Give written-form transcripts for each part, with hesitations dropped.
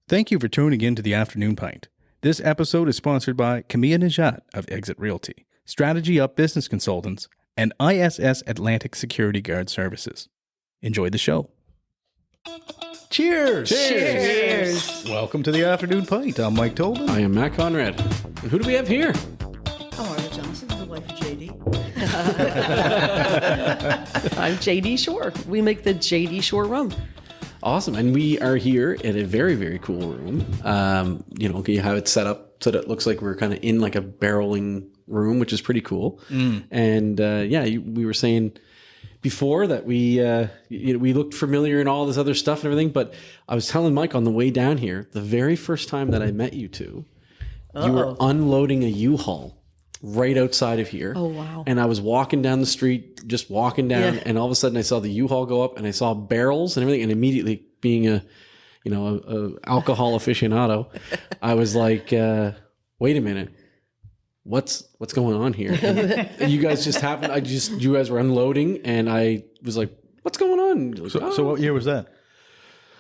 Thank you for tuning in to the Afternoon Pint. This episode is sponsored by Camilla Najat of Exit Realty, Strategy Up Business Consultants, and ISS Atlantic Security Guard Services. Enjoy the show. Cheers! Cheers! Welcome to the Afternoon Pint. I'm Mike Tobin. I am Matt Conrad. And who do we have here? I'm Arla Johnson, the wife of JD. I'm JD Shore. We make the JD Shore Rum. Awesome. And we are here at a very, very cool room. You have it set up so that it looks like we're kind of in like a barreling room, which is pretty cool. And we were saying before that we looked familiar and all this other stuff and everything. But I was telling Mike on the way down here, the very first time that I met you two, you were unloading a U-Haul right outside of here. Oh, wow. And I was walking down the street, just walking down, and all of a sudden I saw the U-Haul go up and I saw barrels and everything. And immediately, being a alcohol aficionado, I was like, wait a minute. What's going on here? And you guys just happened. You guys were unloading and I was like, what's going on? Like, So what year was that?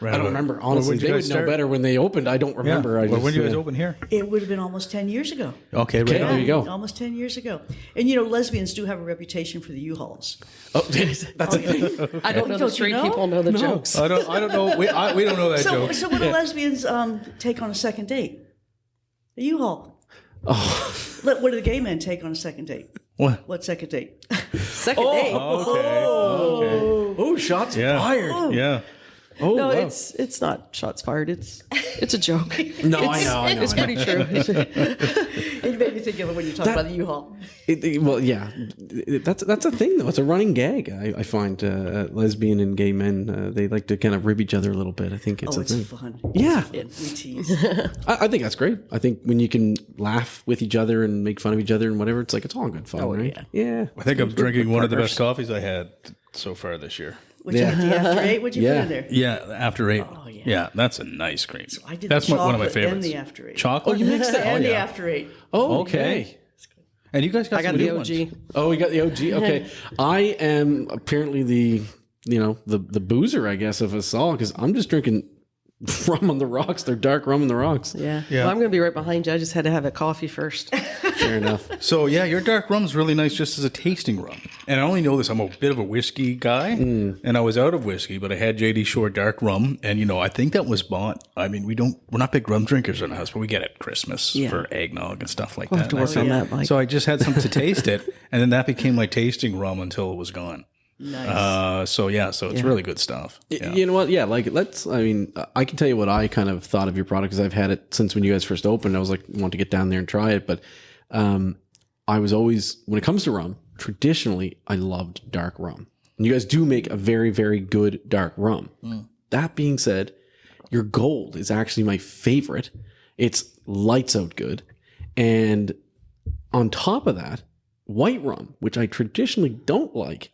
I don't remember. Honestly, they would know better when they opened. I don't remember. Yeah. When did you guys open here? It would have been almost 10 years ago. Okay, there you go. Almost 10 years ago. And lesbians do have a reputation for the U-Hauls. Oh, that's a thing. I don't know the straight people know the jokes. I don't know. We don't know that joke. So what do lesbians take on a second date? A U-Haul. Oh. What do the gay men take on a second date? What second date? Second date. Oh, shots fired. Oh. Yeah. Oh, No, wow. it's not shots fired. It's a joke. No, I know. It's pretty true. It made me think of it when you talk about the U-Haul. That's a thing though. It's a running gag. I find lesbian and gay men they like to kind of rib each other a little bit. I think it's a thing. It's fun. Yeah, We tease. I think that's great. I think when you can laugh with each other and make fun of each other and whatever, it's all good fun, right? Yeah. I think I'm drinking one of the best coffees I had so far this year. Which after 8, what'd you put in there? Yeah, after 8. Oh, yeah. Yeah, that's a nice cream. So I did That's the one of my chocolate favorites. and the after 8. Chocolate? Oh, you mixed it. And the after 8. Oh, Okay. And you guys got I got some the new OG. ones. Oh, we got the OG. Okay, I am apparently the boozer, I guess, of us all because I'm just drinking rum on the rocks. They're dark rum on the rocks. Yeah. Yeah. Well, I'm going to be right behind you. I just had to have a coffee first. Fair enough. So, yeah, your dark rum's really nice just as a tasting rum. And I only know this. I'm a bit of a whiskey guy, and I was out of whiskey, but I had JD Shore dark rum, and, I think that was bought. I mean, we're not big rum drinkers in the house, but we get it at Christmas for eggnog and stuff like We'll that. have to work on that, Mike. So I just had some to taste it, and then that became my tasting rum until it was gone. Nice. So it's really good stuff. Yeah. You know what? Yeah, I can tell you what I kind of thought of your product because I've had it since when you guys first opened. I was like, want to get down there and try it. But I was always, when it comes to rum, traditionally, I loved dark rum. And you guys do make a very, very good dark rum. That being said, your gold is actually my favorite. It's lights out good. And on top of that, white rum, which I traditionally don't like,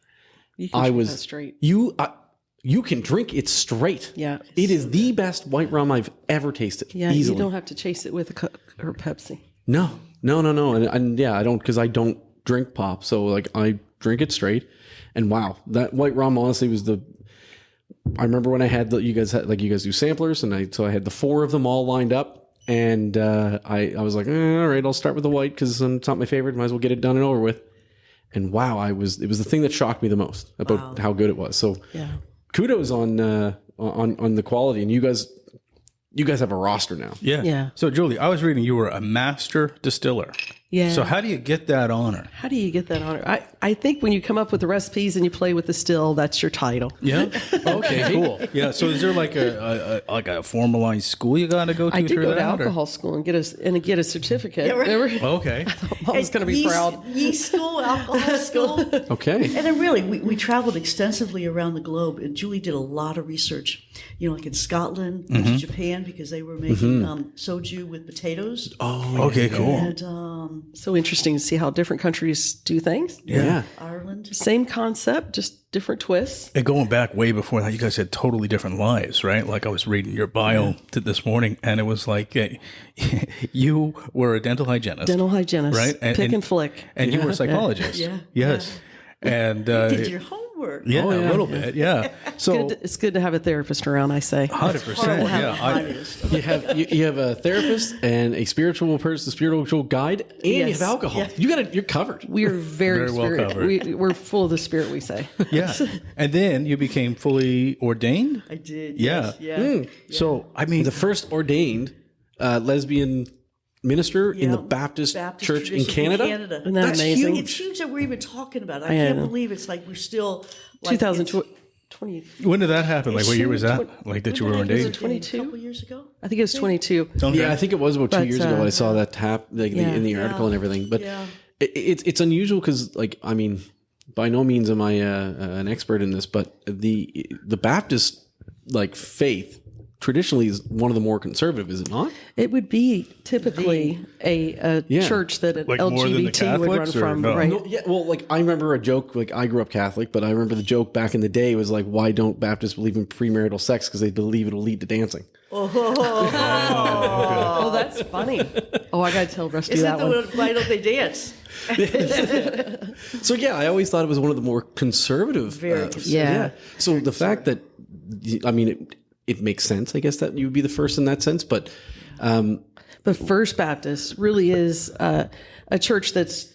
You can drink that straight. you can drink it straight. Yeah. It is the best white rum I've ever tasted. Yeah, easily. you don't have to chase it with a Coke or Pepsi. No. And I don't, because I don't drink pop. So I drink it straight. And wow, that white rum honestly was I remember when I had you guys do samplers, and so I had the 4 of them all lined up. And I was like, all right, I'll start with the white because it's not my favorite. Might as well get it done and over with. And wow, it was the thing that shocked me the most about how good it was. So kudos on the quality. And you guys have a roster now. Yeah. So Julie, I was reading you were a master distiller. Yeah. So how do you get that honor? How do you get that honor? I think when you come up with the recipes and you play with the still, that's your title. Yeah. Okay. Cool. Yeah. So is there like a formalized school you got to go to? I did through go to that, or- alcohol school and get a certificate. Yeah, right. Remember? Okay. I was going to be proud. Yeast school, alcohol school. Okay. And then really, we traveled extensively around the globe. And Julie did a lot of research, like in Scotland, went to Japan because they were making soju with potatoes. Oh, Okay. Cool. And So interesting to see how different countries do things. yeah. Ireland. Same concept, just different twists. And going back way before that, you guys had totally different lives, right? Like I was reading your bio this morning, and it was like you were a dental hygienist, Dental hygienist, right? pick and flick. and you were a psychologist. Yeah. Yes. And Did your homework. homework. Yeah, a little bit. Yeah. So It's good to have a therapist around, I say. 100%. Yeah. You have a therapist and a spiritual guide, and you Yes. have alcohol. Yeah. You're covered. We are very, Very well spirit. covered. We're full of the spirit, we say. Yeah. And then you became fully ordained. I did. Yeah. Yes, yeah. So I mean, The first ordained lesbian minister in the Baptist Church in tradition Canada. Isn't that That's amazing? huge. It's huge that we're even talking about it. I can't believe it's like we're still like 2020. when did that happen? Like, what year was that? Like that you were Was ordained? it 22? A couple years ago? I think it was 22. Okay. Yeah, I think it was about 2 years ago. I saw that in the article and everything. But Yeah. it's unusual because, like, I mean, by no means am I an expert in this, but the Baptist like faith traditionally is one of the more conservative, is it not? It would be typically a church that an Like more than the LGBT would run Catholics, or from, no? right? No, yeah, well, like I remember a joke. Like I grew up Catholic, but I remember the joke back in the day was like, "Why don't Baptists believe in premarital sex? Because they believe it'll lead to dancing." Oh, that's funny. Oh, I got to tell Rusty Is that that one. why don't they dance? So yeah, I always thought it was one of the more conservative. Very conservative. Yeah. So the fact that, I mean, it makes sense, I guess, that you would be the first in that sense. But But First Baptist really is a church that's.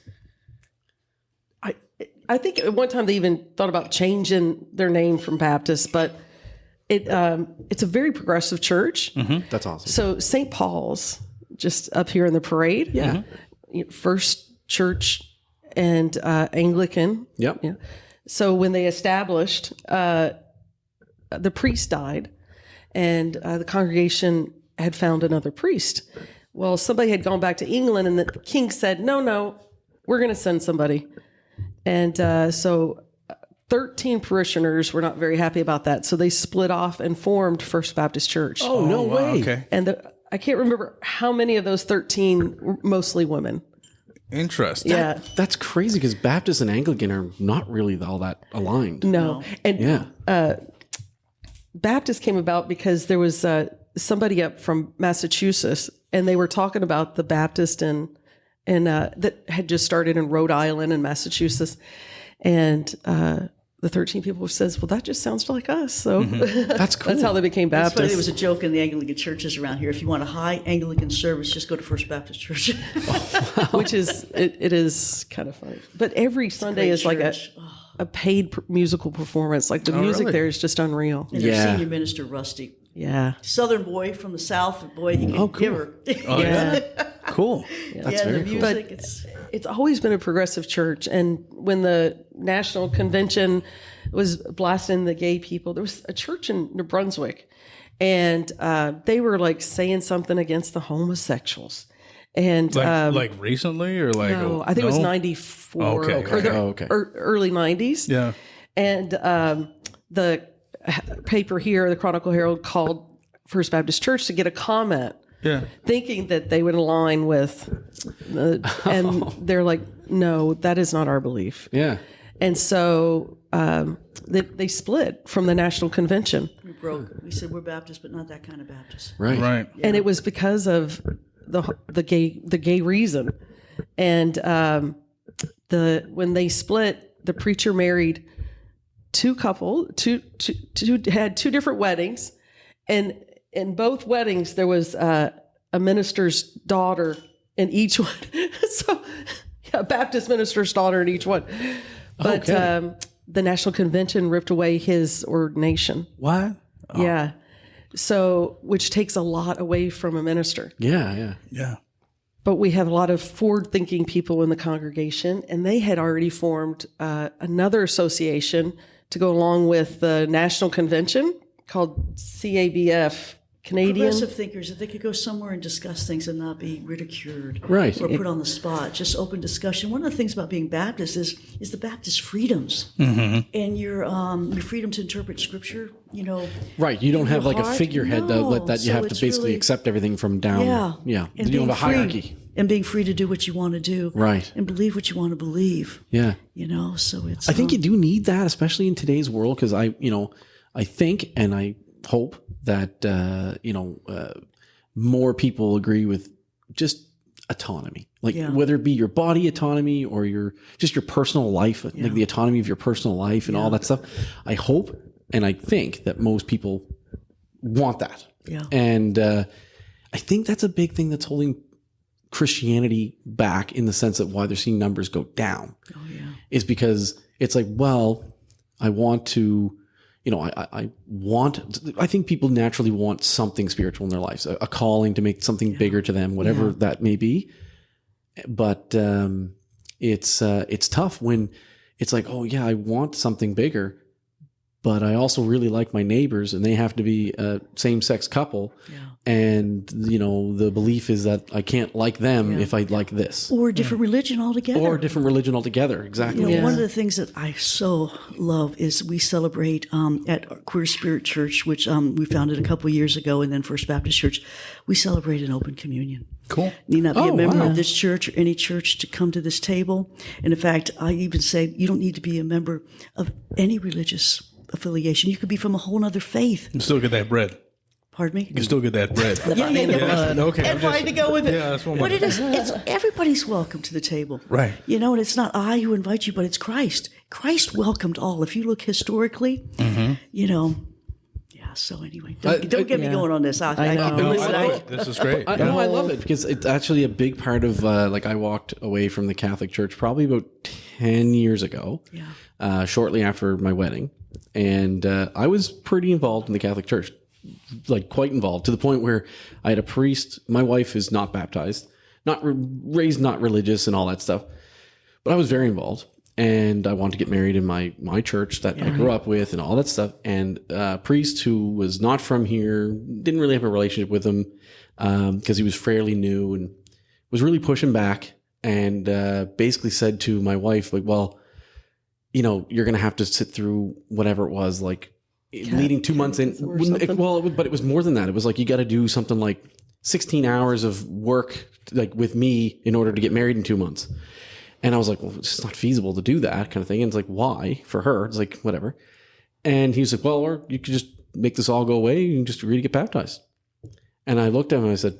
I think at one time they even thought about changing their name from Baptist, but it's a very progressive church. that's awesome. So St. Paul's just up here in the parade. Yeah. First Church and Anglican. Yep. Yeah. So when they established, the priest died, and the congregation had found another priest. Well, somebody had gone back to England, and the king said, "No, we're going to send somebody." And so 13 parishioners were not very happy about that, so they split off and formed First Baptist Church. Oh, no wow, way. okay. And I can't remember how many of those 13 were mostly women. Interesting. Yeah. That's crazy because Baptist and Anglican are not really all that aligned. No. And Yeah. Baptist came about because there was somebody up from Massachusetts, and they were talking about the Baptist and that had just started in Rhode Island and Massachusetts, and the 13 people says, "Well, that just sounds like us." So That's cool. that's how they became That's funny. Baptist. There was a joke in the Anglican churches around here. If you want a high Anglican service, just go to First Baptist Church. Which is it is kind of funny. But every Sunday great is like church. a paid musical performance. Like the music really? there is just unreal. And their senior minister, Rusty. Yeah. Southern boy from the South, boy, he can give her. Yeah. Cool. That's very the cool. music, It's always been a progressive church. And when the National Convention was blasting the gay people, there was a church in New Brunswick, and they were like saying something against the homosexuals. And Like recently, or like? no, I think it was 94 Okay, or the okay. early 90s. Yeah. And the paper here, the Chronicle Herald, called First Baptist Church to get a comment, Yeah. thinking that they would align with, and they're like, "No, that is not our belief." Yeah. And so they split from the National Convention, we broke. We said we're Baptist, but not that kind of Baptist. Right. Right. and it was because of the gay reason. And when they split, the preacher married had two different weddings, and in both weddings there was a minister's daughter in each one. So a Baptist minister's daughter in each one. But the National Convention ripped away his ordination. What? Yeah. So, which takes a lot away from a minister. Yeah. Yeah. Yeah. But we have a lot of forward-thinking people in the congregation, and they had already formed another association to go along with the National Convention called CABF, Canadian. Progressive thinkers, if they could go somewhere and discuss things and not be ridiculed Right. or put on the spot, just open discussion. One of the things about being Baptist is the Baptist freedoms and your freedom to interpret Scripture. You know, Right. You don't have your like a heart? figurehead No. that you So have to it's basically really- accept everything from down. yeah, Yeah. and You don't have a being hierarchy. free, and being free to do what you want to do, Right. and believe what you want to believe. Yeah. You know, so it's. I think you do need that, especially in today's world, because I think and I hope that more people agree with just autonomy, like whether it be your body autonomy or your personal life, like the autonomy of your personal life and all that stuff. I hope and I think that most people want that. Yeah. And I think that's a big thing that's holding Christianity back, in the sense that why they're seeing numbers go down is because it's like, well, I want to, I think people naturally want something spiritual in their lives, a calling to make something bigger to them, whatever that may be. But it's tough when it's like, oh yeah, I want something bigger, but I also really like my neighbors and they have to be a same-sex couple. Yeah. And, the belief is that I can't like them if I like this. Or a different religion altogether. Exactly. One of the things that I so love is we celebrate at Queer Spirit Church, which we founded a couple of years ago, and then First Baptist Church, we celebrate an open communion. Cool. You need not be a member of this church or any church to come to this table. And in fact, I even say you don't need to be a member of any religious affiliation. You could be from a whole other faith. You still get that bread. Pardon me? You can still get that bread. Okay. And trying to go with it. Yeah, that's one. But it's everybody's welcome to the table. Right. And it's not I who invite you, but it's Christ. Christ welcomed all. If you look historically, so anyway, don't get me going on this. I know. This is great. I love it because it's actually a big part of, I walked away from the Catholic Church probably about 10 years ago, shortly after my wedding. And I was pretty involved in the Catholic Church, like quite involved, to the point where I had a priest. My wife is not baptized, raised not religious and all that stuff, but I was very involved. And I wanted to get married in my church that I grew up with and all that stuff. And a priest who was not from here, didn't really have a relationship with him because he was fairly new and was really pushing back, and basically said to my wife, like, well, you're going to have to sit through whatever it was, like leading 2 months in. But it was more than that. It was like, you got to do something like 16 hours of work, like with me, in order to get married in 2 months. And I was like, well, it's just not feasible to do that kind of thing. And it's like, why? For her, it's like, whatever. And he was like, well, or you could just make this all go away and just agree to get baptized. And I looked at him and I said,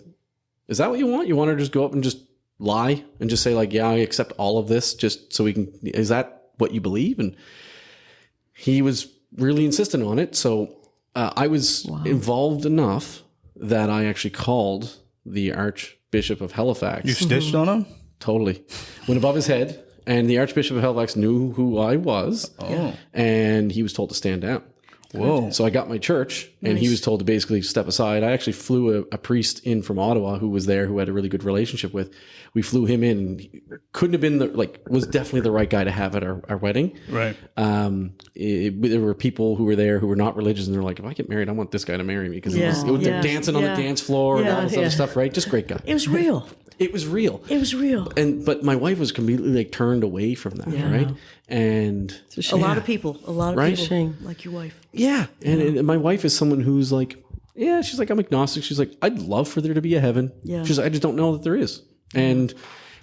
is that what you want? You want her to just go up and just lie and just say like, yeah, I accept all of this just so we can, is that what you believe? And he was really insistent on it. So I was involved enough that I actually called the Archbishop of Halifax. You stitched on him? Totally. Went above his head, and the Archbishop of Halifax knew who I was, and he was told to stand down. Whoa. So I got my church, and he was told to basically step aside. I actually flew a priest in from Ottawa who was there, who I had a really good relationship with. We flew him in, and he couldn't have been was definitely the right guy to have at our wedding. Right. There were people who were there who were not religious, and they're like, if I get married, I want this guy to marry me, because it was dancing on the dance floor and all this other stuff, right? Just great guy. It was real. It was real. It was real. But my wife was completely turned away from that, right? And a lot of people like your wife. Yeah. And my wife is someone who's like, she's like, I'm agnostic. She's like, I'd love for there to be a heaven. Yeah. She's like, I just don't know that there is.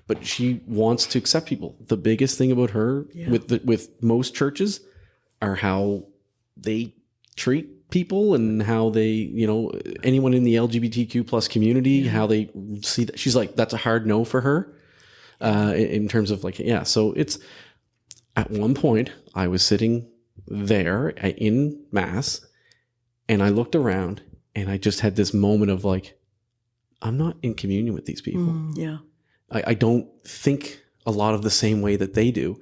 But she wants to accept people. The biggest thing about her with most churches are how they treat people and how they, anyone in the LGBTQ plus community, how they see that. She's like, that's a hard no for her in terms of so it's, at one point I was sitting there in mass and I looked around and I just had this moment of like, I'm not in communion with these people. I don't think a lot of the same way that they do.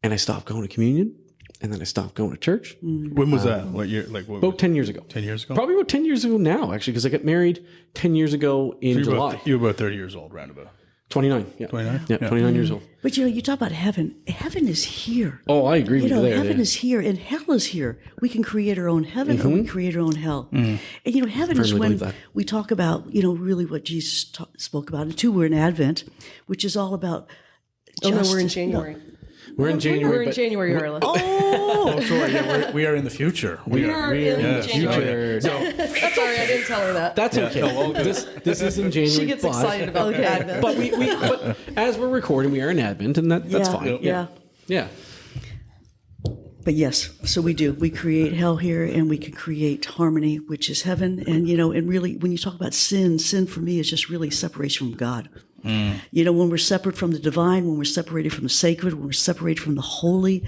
And I stopped going to communion. And then I stopped going to church. When was that? What year? About 10 years ago. 10 years ago? Probably about 10 years ago now, actually, because I got married 10 years ago in July. You were about 30 years old, roundabout. 29. Yeah. 29? Yeah, 29 years old. But you talk about heaven. Heaven is here. Oh, I agree with you there. Heaven is here and hell is here. We can create our own heaven or we create our own hell. And heaven is when we talk about, really what Jesus spoke about. And too, we're in Advent, which is all about we're in January. We're in January. We're in January, Arla. Oh, sorry. Yeah, we are in the future. We are in January. Sorry, I didn't tell her that. That's okay. No, this is in January. She gets excited about Advent. But but as we're recording, we are in Advent, and that's fine. Yeah. But yes, so we do. We create hell here, and we can create harmony, which is heaven. And and really, when you talk about sin for me is just really separation from God. You know, when we're separate from the divine, when we're separated from the sacred, when we're separated from the holy,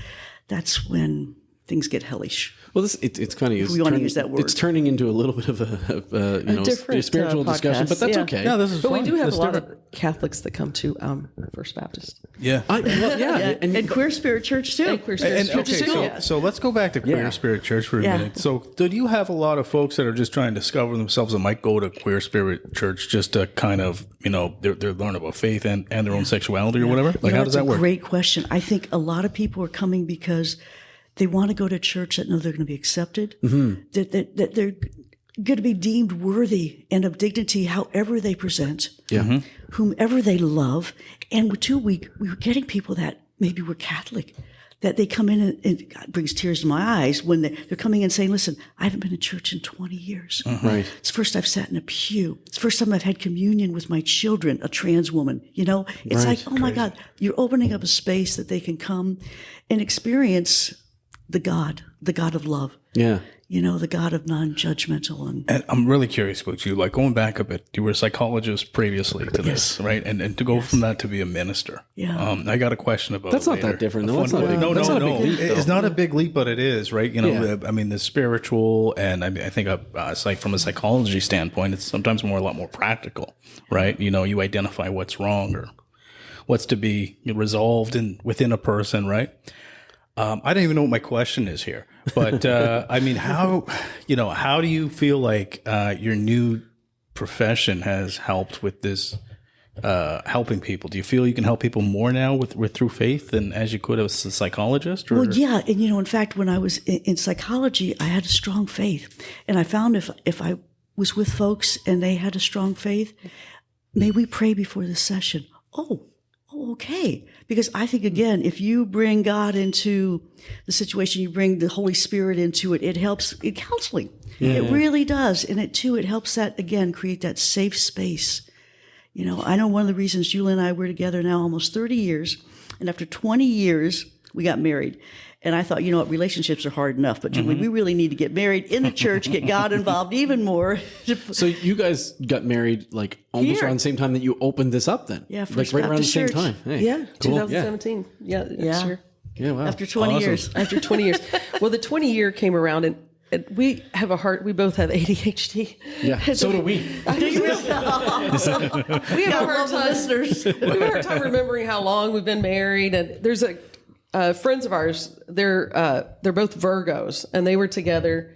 that's when things get hellish. Well, it's funny. We want to use that word. It's turning into a little bit of a different spiritual discussion, podcast. but that's Yeah. okay. Yeah, this is But fun. we do have That's a lot different. of Catholics that come to First Baptist. Yeah. And Queer Spirit Church too. And Queer Spirit And, Church okay, too. so, Yeah. so let's go back to Queer Spirit Church for a Yeah. minute. So, do you have a lot of folks that are just trying to discover themselves and might go to Queer Spirit Church just to kind of, you know, they're learning about faith and their own sexuality or whatever? Like, how does that work? That's a great question. I think a lot of people are coming because they want to go to a church that know they're going to be accepted, that they're going to be deemed worthy and of dignity however they present, whomever they love. And too, we were getting people that maybe were Catholic, that they come in and it brings tears to my eyes when they're coming in saying, listen, I haven't been in church in 20 years. Right. It's the first I've sat in a pew. It's the first time I've had communion with my children, a trans woman. You know, it's like, oh my God, you're opening up a space that they can come and experience the God of love. Yeah. You know, the God of non-judgmental. And I'm really curious about you. Like, going back a bit, you were a psychologist previously to this, right? And to go from that to be a minister. Yeah. I got a question about That's it not later. that different, A though. fun That's not one. that's not a No. big leap, though. It's not a big leap, but it is, right? You know, Yeah. I mean, the spiritual, and I mean, I think like from a psychology standpoint, it's sometimes a lot more practical, right? You know, you identify what's wrong or what's to be resolved within a person, right? I don't even know what my question is here, but I mean, how do you feel like your new profession has helped with this, helping people? Do you feel you can help people more now with through faith than as you could as a psychologist? Or? Well, yeah. And, you know, in fact, when I was in psychology, I had a strong faith. And I found if I was with folks and they had a strong faith, may we pray before the session? Oh, okay. Because I think, again, if you bring God into the situation, you bring the Holy Spirit into it, it helps in counseling. Yeah. It really does. And it helps that, again, create that safe space. You know, I know one of the reasons Julie and I were together now almost 30 years. And after 20 years, we got married. And I thought, you know what, relationships are hard enough, but Julie, we really need to get married in the church, get God involved even more. So you guys got married like almost Here. around the same time that you opened this up then? Yeah, like First right around the Baptist same Church. time. Hey, Yeah, cool. 2017. Yeah, next Yeah. year. Yeah, wow. After 20 Awesome. years. After 20 years. Well, the 20 year came around and we have we both have ADHD. Yeah, so do we. We have a hard time, listeners. We have a hard time remembering how long we've been married. And there's friends of ours. They're both Virgos, and they were together.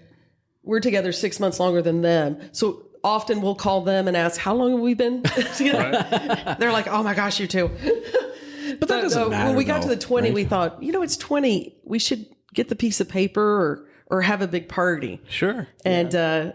We're together 6 months longer than them. So often we'll call them and ask, "How long have we been together?" They're like, "Oh my gosh, you too." But that doesn't matter. When we got to though, the 20, right? we thought, you know, it's 20. We should get the piece of paper or have a big party. Sure. And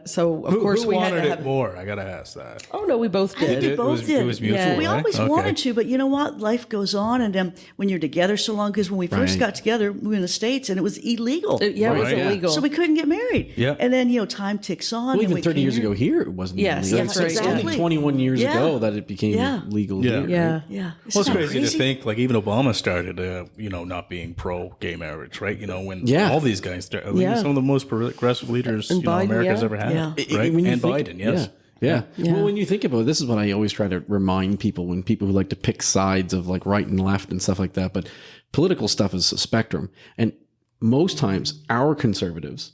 so, of course, who we had wanted to it have. more? I gotta ask that. Oh no, we both I think did. we both did. It was mutual. Yeah. We right? always Okay. wanted to, but you know what? Life goes on, and when you're together so long, because when we first Right. got together, we were in the States, and it was illegal. It was Right, yeah. illegal. So we couldn't get married. Yeah. And then, you know, time ticks on. Well, and even we 30 came years here. ago here, it wasn't Yes, illegal. that's It's right. only Exactly. 21 years Yeah. ago that it became Yeah. legal Yeah. here. right? yeah. Yeah. Well, it's Isn't that crazy to think, like, even Obama started, not being pro-gay marriage, right? You know, when Yeah. all these guys, Yeah. some of the most progressive leaders And Biden, America's yeah. ever had, Yeah. right? When you And think- Biden, yes. Yeah. Well, when you think about it, this is what I always try to remind people when people who like to pick sides of like right and left and stuff like that. But political stuff is a spectrum. And most times our conservatives,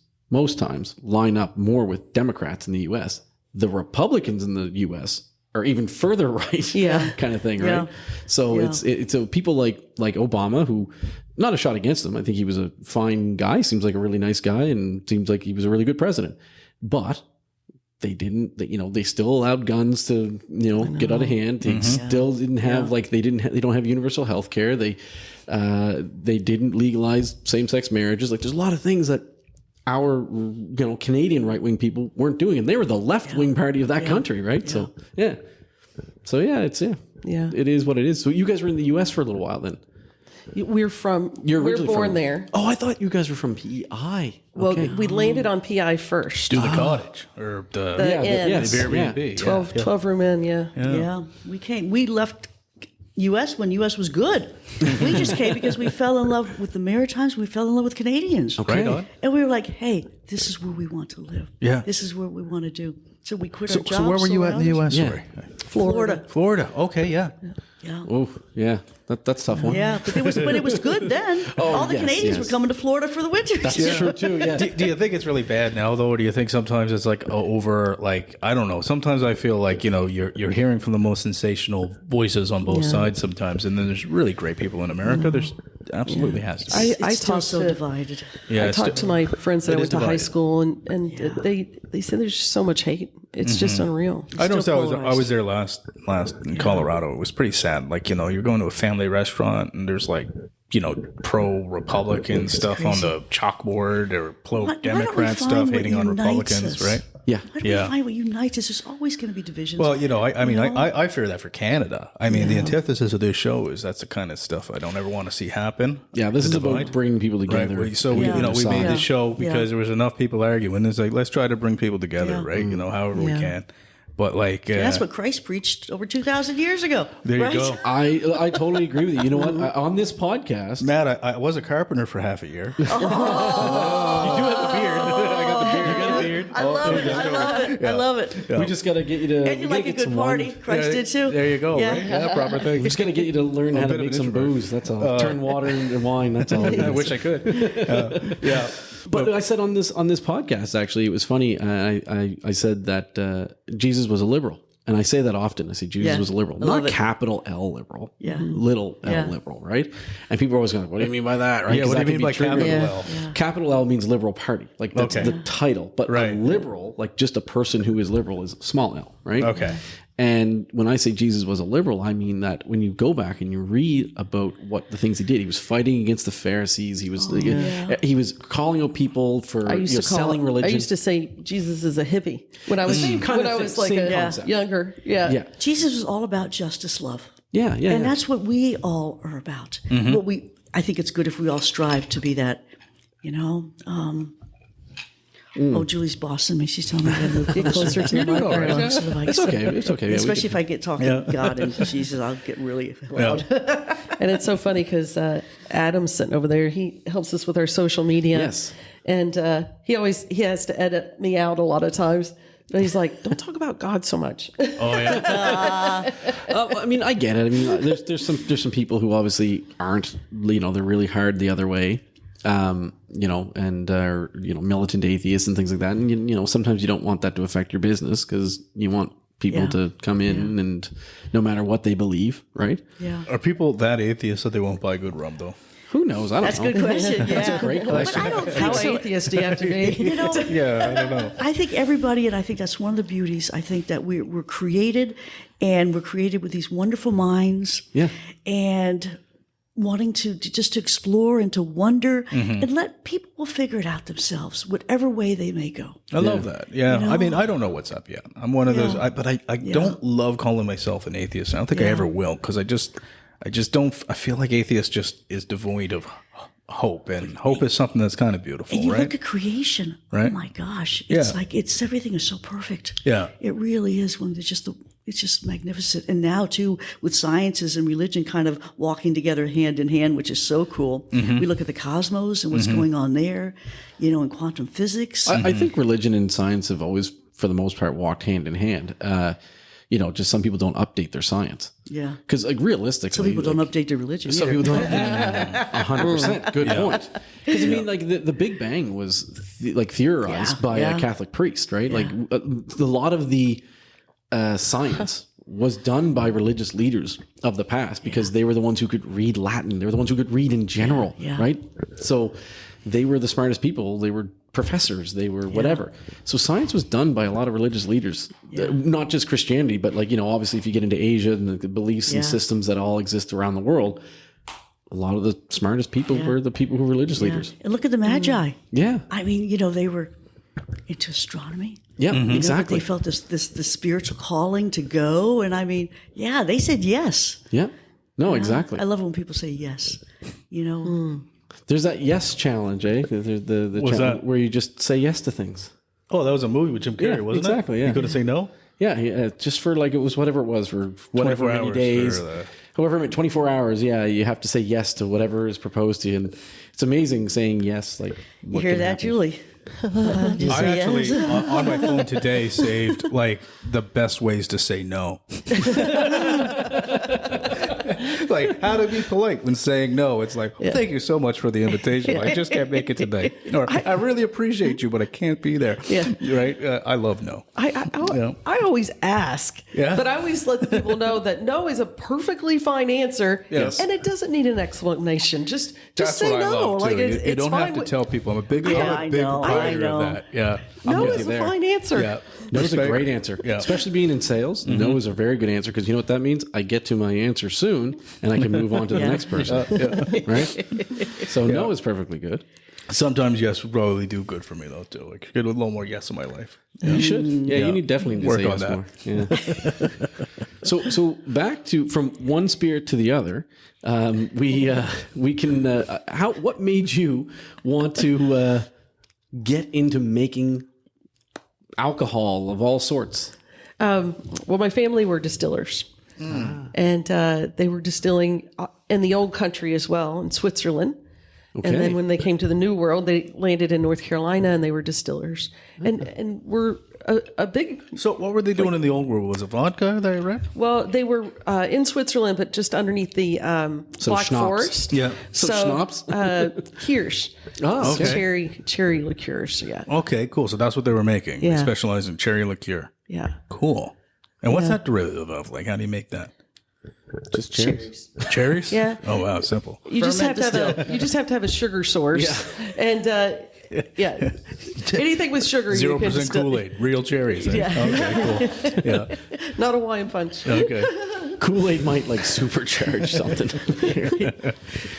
line up more with Democrats in the US. The Republicans in the US are even further right Yeah. kind of thing, right? Yeah. So Yeah. it's so people like Obama, who, not a shot against him. I think he was a fine guy, seems like a really nice guy, and seems like he was a really good president. But they still allowed guns to, get out of hand. They still didn't have they don't have universal health care. They didn't legalize same-sex marriages. Like, there's a lot of things that our, Canadian right-wing people weren't doing, and they were the left-wing party of that country, right? Yeah. Yeah. It is what it is. So you guys were in the U.S. for a little while then. We're originally born from there. Oh, I thought you guys were from PEI. Well, Okay. we landed on PI first. Do the cottage or the inn. yes, Airbnb. 12 room in, yeah. Yeah. We left U.S. when U.S. was good. We just came because we fell in love with the Maritimes. We fell in love with Canadians. Right on. And we were like, hey, this is where we want to live. Yeah. This is what we want to do. So we quit our jobs. So where were you at in the around. U.S.? Yeah. Sorry. Florida. Florida. Okay, yeah. Yeah. Oh, yeah. That's a tough one. Yeah, but it was good then. All the yes, Canadians yes. were coming to Florida for the winter. That's true too. Yeah. Do you think it's really bad now, though, or do you think sometimes it's like over? Like, I don't know. Sometimes I feel like you're hearing from the most sensational voices on both sides sometimes, and then there's really great people in America. There's absolutely has to be. It's I still talked so to- divided. Yeah, I it's talked to my friends that I it went is to high divided. school, and they said there's just so much hate. It's just unreal. I noticed still I was polarized. there last in Colorado. It was pretty sad. Like, you're going to a family restaurant and there's like, pro-Republican stuff on the chalkboard or Why don't we pro-Democrat find stuff, what hating on unites Republicans, us? right? Yeah. How do we find what unites us? There's always going to be divisions. Well, I fear that for Canada. I mean, the antithesis of this show is that's the kind of stuff I don't ever want to see happen. Yeah, this The is divide. about bringing people together. Right. So Yeah. we made Yeah. this show because there was enough people arguing. It's like, let's try to bring people together, Yeah. right? However we Yeah. can. But like, that's what Christ preached over 2,000 years ago. there you right? go. I totally agree with you. You know what? On this podcast, Matt, I was a carpenter for half a year. You do have the beard. I got the beard. You got the beard. I love it. I love it. I love it. we just got to get you to. And you we like gotta a get good some party. wine. Christ did too. There you go. Yeah. Right? Yeah, proper thing. We just got to get you to learn how to bit of make an some introvert. booze. That's all. Turn water into wine. That's all. I wish I could. Yeah. But I said on this podcast, actually, it was funny. I said that Jesus was a liberal. And I say that often. I say Jesus Yeah, was a liberal, I love not it. capital L liberal, Yeah. little Yeah. L liberal, right? And people are always going, "What do you mean by that?" Right? Yeah, 'Cause what do that you can mean be by capital triggering. L? Yeah. Capital L means liberal party, like that's Okay. the title. But Right. a liberal, like just a person who is liberal, is small L, right? Okay. And when I say Jesus was a liberal, I mean that when you go back and you read about what the things he did, he was fighting against the Pharisees. He was he was calling out people for I used to call selling I religion. used to say Jesus is a hippie when I was kind when of I thing, was like same a concept. younger. Yeah. yeah, Jesus was all about justice, love. yeah, And that's what we all are about. I think it's good if we all strive to be that, Oh, Julie's bossing me. She's telling me to move closer to the microphone. It's okay. It's okay. Yeah, we Especially if I get talking to God and Jesus, I'll get really loud. And it's so funny because Adam's sitting over there. He helps us with our social media. Yes. And he has to edit me out a lot of times. But he's like, don't talk about God so much. Oh yeah. I mean, I get it. I mean, there's some people who obviously aren't, they're really hard the other way, and are militant atheists and things like that. And sometimes you don't want that to affect your business because you want people to come in and no matter what they believe, right? Yeah. Are people that atheist that they won't buy good rum though? Who knows? I don't That's a know. good question. That's a great question. But I don't think How so. atheist do you have to be? Yeah, I don't know. I think everybody, and I think that's one of the beauties. I think that we're created, and we're created with these wonderful minds. Yeah. And wanting to just to explore and to wonder, and let people figure it out themselves, whatever way they may go. I love that. Yeah. I mean, I don't know what's up yet. I'm one of those, but I don't love calling myself an atheist. I don't think I ever will because I just don't. I feel like atheist just is devoid of hope, and hope is something that's kind of beautiful, And you right? look at creation. Right. Oh my gosh! It's Yeah. like everything is so perfect. Yeah. It really is. When it's just magnificent. And now too, with sciences and religion kind of walking together hand in hand, which is so cool. We look at the cosmos and what's going on there, in quantum physics. I think religion and science have always, for the most part, walked hand in hand. Just some people don't update their science. Yeah. Because realistically, Some people don't update their religion. Some either. people don't. 100%. Good point. Because I mean, like the Big Bang was theorized by a Catholic priest, right? Like a lot of the science was done by religious leaders of the past because they were the ones who could read Latin. They were the ones who could read in general, right? So they were the smartest people. They were professors. They were whatever. So science was done by a lot of religious leaders, not just Christianity, but obviously if you get into Asia and the beliefs and systems that all exist around the world, a lot of the smartest people were the people who were religious leaders. And look at the Magi. Yeah. I mean, they were into astronomy. Yeah, But exactly. they felt this spiritual calling to go, and I mean, they said yes. Yeah. No, exactly. I love it when people say yes. There's that yes challenge, eh? The What's challenge that? where you just say yes to things. Oh, that was a movie with Jim Carrey, Yeah, wasn't exactly, it? yeah. You couldn't say no? Yeah, just for it was whatever it was for 24 many hours days. for the- However many 24 hours, you have to say yes to whatever is proposed to you. And it's amazing saying yes. Like, You hear that, Julie? I actually on my phone today saved like the best ways to say no. Like how to be polite when saying no. It's like, thank you so much for the invitation. I just can't make it today. Or I really appreciate you, but I can't be there. Yeah. Right? I love no. I always ask, but I always let the people know that no is a perfectly fine answer, Yes. and it doesn't need an explanation. Just That's say what I no. love too. Like You it's don't fine have to with- tell people. I'm a big I know. proprietor of that. Yeah. No with is you a there. fine answer. Yeah. No is a Respect. great answer, Yeah. especially being in sales. No is a very good answer because you know what that means? I get to my answer soon and I can move on to the next person. Right? So no is perfectly good. Sometimes yes would probably do good for me though too. Like get a little more yes in my life. You should. Yeah, you need definitely to Work say on yes that. more. Yeah. So back to from one spirit to the other. We can. What made you want to get into making alcohol of all sorts? Well, my family were distillers, and they were distilling in the old country as well, in Switzerland. Okay. And then when they came to the New World, they landed in North Carolina, and they were distillers, and were a big. So what were they doing in the old world? Was it vodka that I read? Well, they were in Switzerland, but just underneath the Black schnapps. Forest. Yeah. So schnapps? Kirsch. Oh, okay. Cherry liqueurs. Yeah, Okay, cool. So that's what they were making. They Yeah. specialize in cherry liqueur. yeah. Cool. And what's that derivative of? Like, how do you make that? Just cherries. Cherries? Yeah. Oh wow, simple. You just have to have a sugar source, and anything with sugar. 0% distill. Kool-Aid, real cherries. Eh? Okay, cool. Yeah. Not a Hawaiian punch. Okay. Kool-Aid might like supercharge something.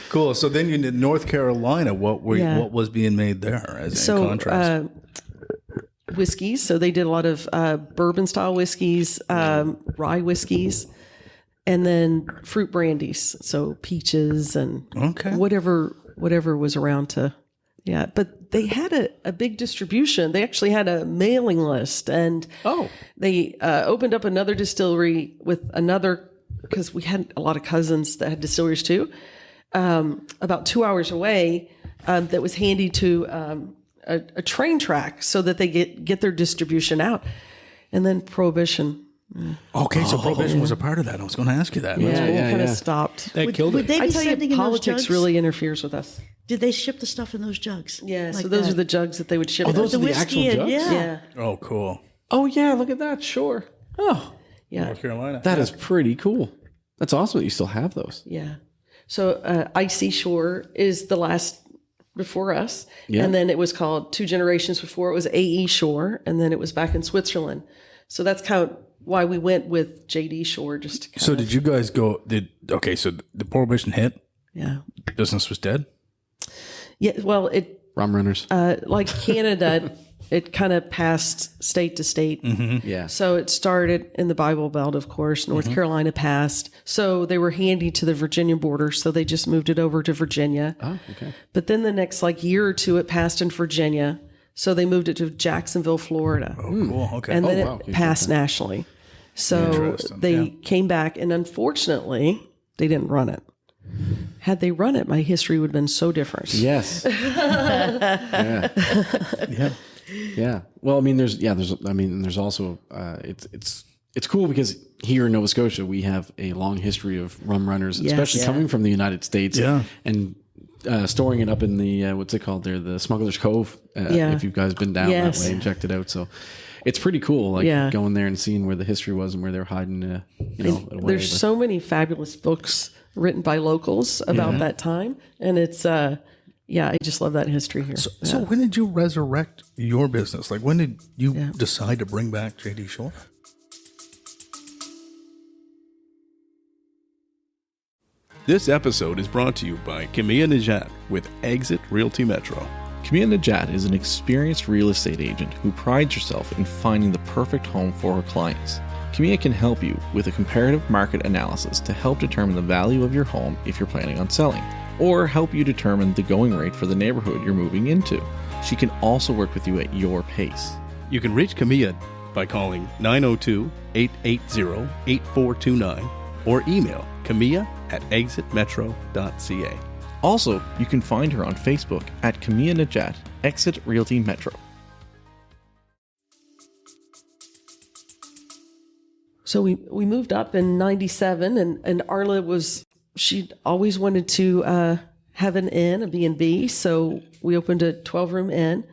Cool. So then you in North Carolina, what Yeah. what was being made there as in So contrast? whiskeys. So they did a lot of bourbon style whiskeys, rye whiskeys, and then fruit brandies. So peaches and Okay. whatever was around to. Yeah, but they had a big distribution. They actually had a mailing list, and they opened up another distillery with another, because we had a lot of cousins that had distilleries too, about 2 hours away, that was handy to a train track so that they get their distribution out. And then Prohibition. Okay, so Prohibition was a part of that. I was going to ask you that. Yeah, That's cool. yeah, Kind of yeah. stopped. That killed Would it. they I be tell sending you, in those politics jugs? really interferes with us. Did they ship the stuff in those jugs? Yeah, Like so those that? are the jugs that they would ship. those the are the whiskey actual and jugs? yeah. Oh, cool. Oh yeah, look at that. Sure. Oh, Yeah. North Carolina. that is pretty cool. That's awesome that you still have those. Yeah. So JD Shore is the last before us. Yeah. And then it was called 2 generations before it was JD Shore. And then it was back in Switzerland. So that's kind of why we went with JD Shore. Just to kind So of, did you guys go? So the Prohibition hit. yeah. Business was dead. Yeah. Well, it Rum runners. like Canada, it kind of passed state to state. Yeah. So it started in the Bible Belt, of course. North Carolina passed. So they were handy to the Virginia border. So they just moved it over to Virginia. Oh, okay. But then the next year or two, it passed in Virginia. So they moved it to Jacksonville, Florida. Oh, cool. Okay. And then wow. it passed nationally. So Interesting. they Yeah. came back, and unfortunately, they didn't run it. Had they run it, my history would have been so different. Yes. Yeah. yeah. Yeah. Well, I mean, there's also it's cool because here in Nova Scotia we have a long history of rum runners, especially Yeah. coming from the United States. Yeah. And storing it up in the what's it called there, the Smuggler's Cove. Yeah. If you guys been down Yes. that way and checked it out, so it's pretty cool. Like Yeah. going there and seeing where the history was and where they're hiding. Away. There's so many fabulous books written by locals about that time. And it's, I just love that history here. So when did you resurrect your business? Like when did you decide to bring back JD Shore? This episode is brought to you by Camilla Najat with Exit Realty Metro. Camilla Najat is an experienced real estate agent who prides herself in finding the perfect home for her clients. Camilla can help you with a comparative market analysis to help determine the value of your home if you're planning on selling, or help you determine the going rate for the neighborhood you're moving into. She can also work with you at your pace. You can reach Camilla by calling 902-880-8429 or email camilla@exitmetro.ca. Also, you can find her on Facebook at Camilla Najat, Exit Realty Metro. So we moved up in 97, and Arla she'd always wanted to have an inn, a B&B. So we opened a 12-room inn.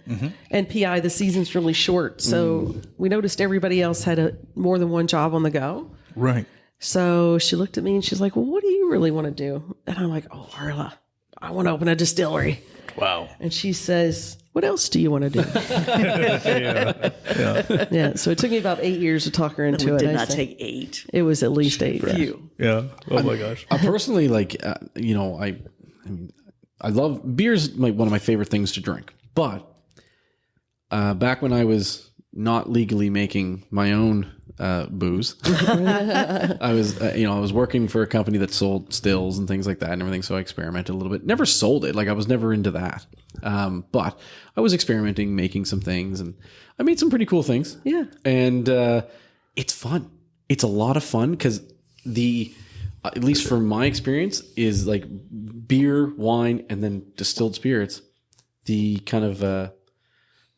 And PI, the season's really short. So we noticed everybody else had more than one job on the go. Right. So she looked at me and she's like, well, what do you really want to do? And I'm like, oh, Arla, I want to open a distillery. Wow. And she says, what else do you want to do? Yeah. So it took me about 8 years to talk her into it. Did not take 8. It was at least 8. Phew. Yeah. Oh my gosh. I personally I love beer's one of my favorite things to drink. But back when I was not legally making my own booze, I was working for a company that sold stills and things like that and everything. So I experimented a little bit. Never sold it. Like I was never into that. But I was experimenting, making some things, and I made some pretty cool things. Yeah. And it's fun. It's a lot of fun because at least from my experience, is like beer, wine, and then distilled spirits. The kind of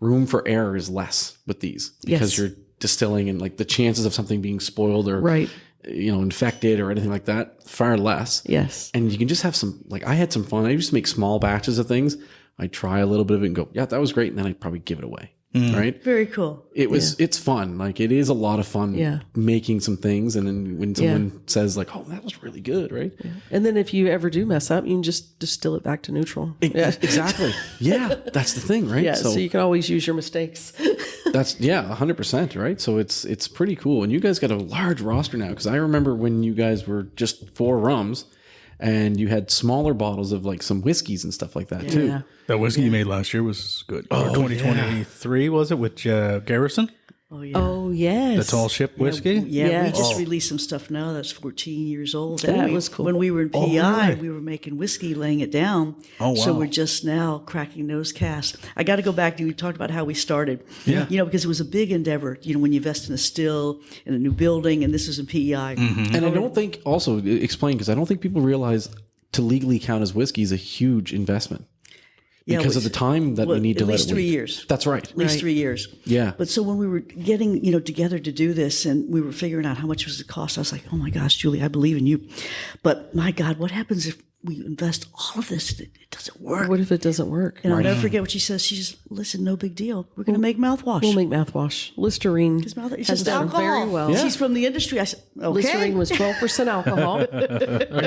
room for error is less with these because you're distilling, and like the chances of something being spoiled or infected or anything like that far less. Yes. And you can just have some, like I had some fun. I used to make small batches of things. I'd try a little bit of it and go, yeah, that was great. And then I'd probably give it away. Right. Very cool. It's fun. Like it is a lot of fun making some things. And then when someone says like, oh, that was really good. Right. Yeah. And then if you ever do mess up, you can just distill it back to neutral. Exactly. Yeah. That's the thing. Right. Yeah. So you can always use your mistakes. That's 100%. Right. So it's pretty cool. And you guys got a large roster now. Cause I remember when you guys were just 4 rums and you had smaller bottles of like some whiskeys and stuff like that too. Yeah. That whiskey you made last year was good. Or 2023, was it, with Garrison? Oh, yeah. Oh, yes. The tall ship whiskey? Yeah, we Yes. just released some stuff now that's 14 years old. That was cool. When we were in PI, really? we were making whiskey, laying it down. Oh, So wow. we're just now cracking those casks. I got to go back to, we talked about how we started. Yeah. Because it was a big endeavor, when you invest in a still, in a new building, and this is in PEI. And I don't think, also explain, because I don't think people realize to legally count as whiskey is a huge investment. Yeah, Because it of was- the time that we need to at let least it 3 wait. years. That's right. At least 3 years. Yeah. But so when we were getting, together to do this and we were figuring out how much was it cost, I was like, oh my gosh, Julie, I believe in you. But my God, what happens if we invest all of this? It doesn't work. What if it doesn't work? And I'll never forget what she says. She says, listen, no big deal. We're going to make mouthwash. We'll make mouthwash. Listerine It's has just done alcohol. very well. She's from the industry. I said, okay. Listerine was 12% alcohol.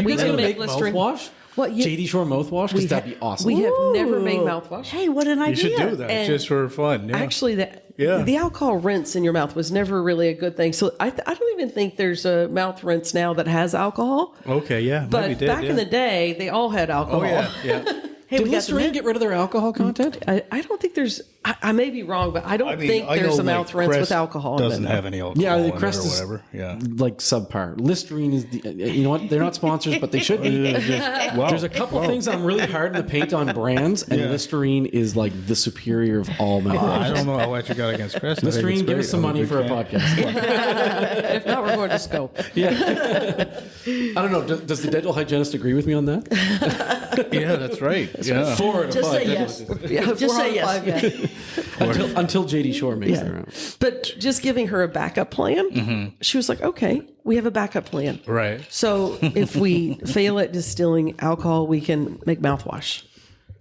We can make Listerine. mouthwash? What, you- JD Shore mouthwash? Because that'd be awesome. We have never made mouthwash. Hey, what an idea. You should do that And just for fun. Yeah. Actually, Yeah. the alcohol rinse in your mouth was never really a good thing. So I don't even think there's a mouth rinse now that has alcohol. Okay, yeah. But maybe did, back in the day, they all had alcohol. Oh, yeah. Hey, Did we got the Listerine mint. get rid of their alcohol content? I don't think there's. I may be wrong, but I don't think I there's know, a mouth like, rinse Crest with alcohol. doesn't in it. have any alcohol Yeah, the in Crest it or is whatever. Yeah. like subpar. Listerine is the, you know what? They're not sponsors, but they should be. Wow. There's a couple things I'm really hard in the paint on brands, and Listerine is like the superior of all I mouthwash. don't know what you got against Crest. I think Listerine, it's give great. us some I'm a money big for a fan. podcast. If not, we're going to scope. I don't know. Does the dental hygienist agree with me on that? Yeah, that's right. Yeah. 4 out of Just 5 say dental yes. hygienists. Yeah, Just 4 out say of yes. 5, yeah. Until JD Shore makes their own. But just giving her a backup plan, she was like, "Okay, we have a backup plan. Right. So if we fail at distilling alcohol, we can make mouthwash."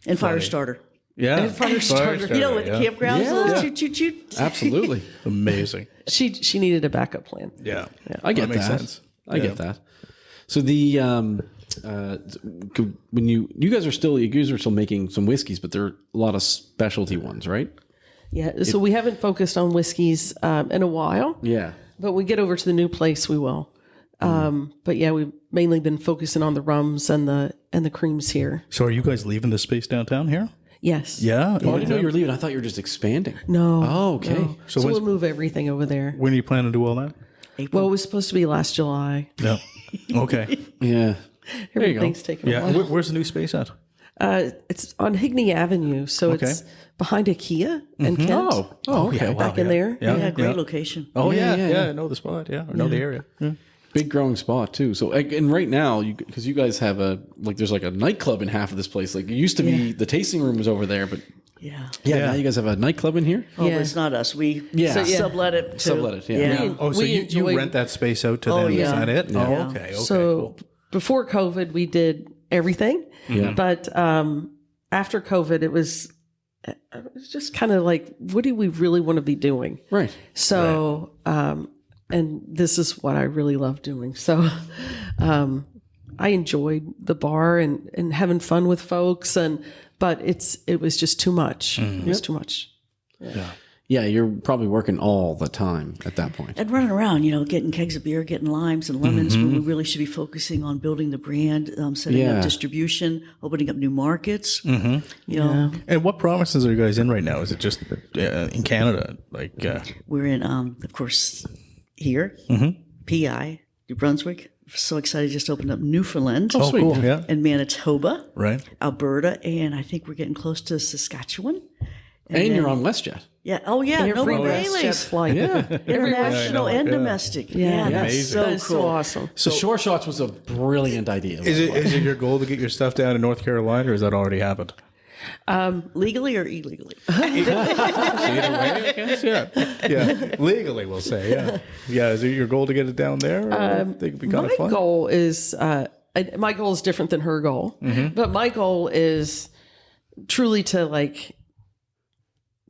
And fire starter. Yeah. Fire starter. You know, at the campgrounds, Yeah. little shoot, shoot, shoot. Absolutely. Amazing. She needed a backup plan. Yeah. I get That makes that. sense. I get that. So the when you guys are still making some whiskeys, but there are a lot of specialty ones, right? Yeah. So we haven't focused on whiskeys in a while. Yeah. But when we get over to the new place, we will. But yeah, we've mainly been focusing on the rums and the creams here. So are you guys leaving the space downtown here? Yes. Yeah. Oh, I didn't know you were leaving. I thought you were just expanding. No. Oh, okay. no. So when's- we'll move everything over there. When are you planning to do all that? Well, it was supposed to be last July. Yeah. Okay. Yeah. There you go. Everything's taken a Yeah. while. Where's the new space at? It's on Higney Avenue, so it's behind IKEA and Kent. Oh, okay. Wow, back in there. Yeah. Yeah, great location. Oh, Yeah, yeah. yeah, Yeah. yeah. I know the spot. Yeah. I know the area. Yeah. big growing spot too. So, and right now, because you guys have there's like a nightclub in half of this place. Like it used to be, the tasting room was over there, but Yeah. now you guys have a nightclub in here. Oh, but it's not us. We sublet it. Sublet it, yeah. Oh, so you rent that space out to them? yeah. Is that it? Yeah. Oh, okay. So Cool. before COVID, we did everything. Yeah. But after COVID, it was just kind of like, what do we really want to be doing? Right. So, and this is what I really love doing. So, I enjoyed the bar and having fun with folks, but it was just too much. It was too much. Yeah, you're probably working all the time at that point. And running around, getting kegs of beer, getting limes and lemons, when we really should be focusing on building the brand, setting up distribution, opening up new markets. You know, And what provinces are you guys in right now? Is it just in Canada? Like we're in, of course, here, PI, New Brunswick. So excited! Just opened up Newfoundland. oh, cool. Yeah. And Manitoba, Right. Alberta, and I think we're getting close to Saskatchewan. And you're on WestJet. Yeah. Oh, yeah. Nobody jet Bailey's. flight. Yeah. International and Yeah. domestic. Yeah. That's Amazing. so That is cool. so awesome. So Shore Shots was a brilliant idea. Is it your goal to get your stuff down in North Carolina, or has that already happened? Legally or illegally? Either way, I guess. Yeah. Legally, we'll say. Yeah. Is it your goal to get it down there? Or think it'd be kind of My fun. goal is my goal is different than her goal, but my goal is truly to like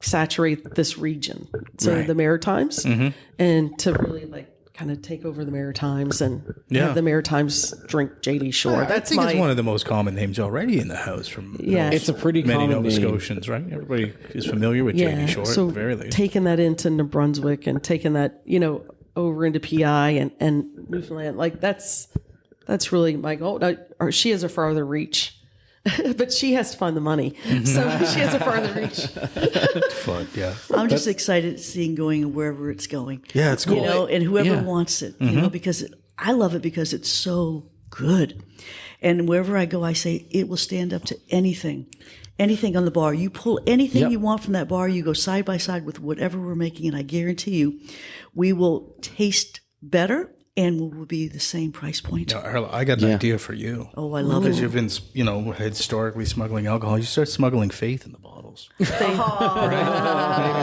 saturate this region, so Right. the Maritimes, and to really like kind of take over the Maritimes and have the Maritimes drink JD Shore. I think it's one of the most common names already in the house from It's a pretty many common Nova name. Scotians, right? Everybody is familiar with JD Shore so at the very least. taking that into New Brunswick and taking that over into PI and Newfoundland, like that's really my goal. Now, or she has a farther reach. But she has to find the money. So she has a farther reach. Fun, yeah. I'm just excited seeing going wherever it's going. Yeah, it's cool. And whoever wants it, because I love it because it's so good. And wherever I go, I say it will stand up to anything on the bar. You pull anything you want from that bar, you go side by side with whatever we're making, and I guarantee you, we will taste better and will be the same price point. Now, Arla, I got an idea for you. Oh, I love Because it. you've been, historically smuggling alcohol. You start smuggling faith in the bottles. Maybe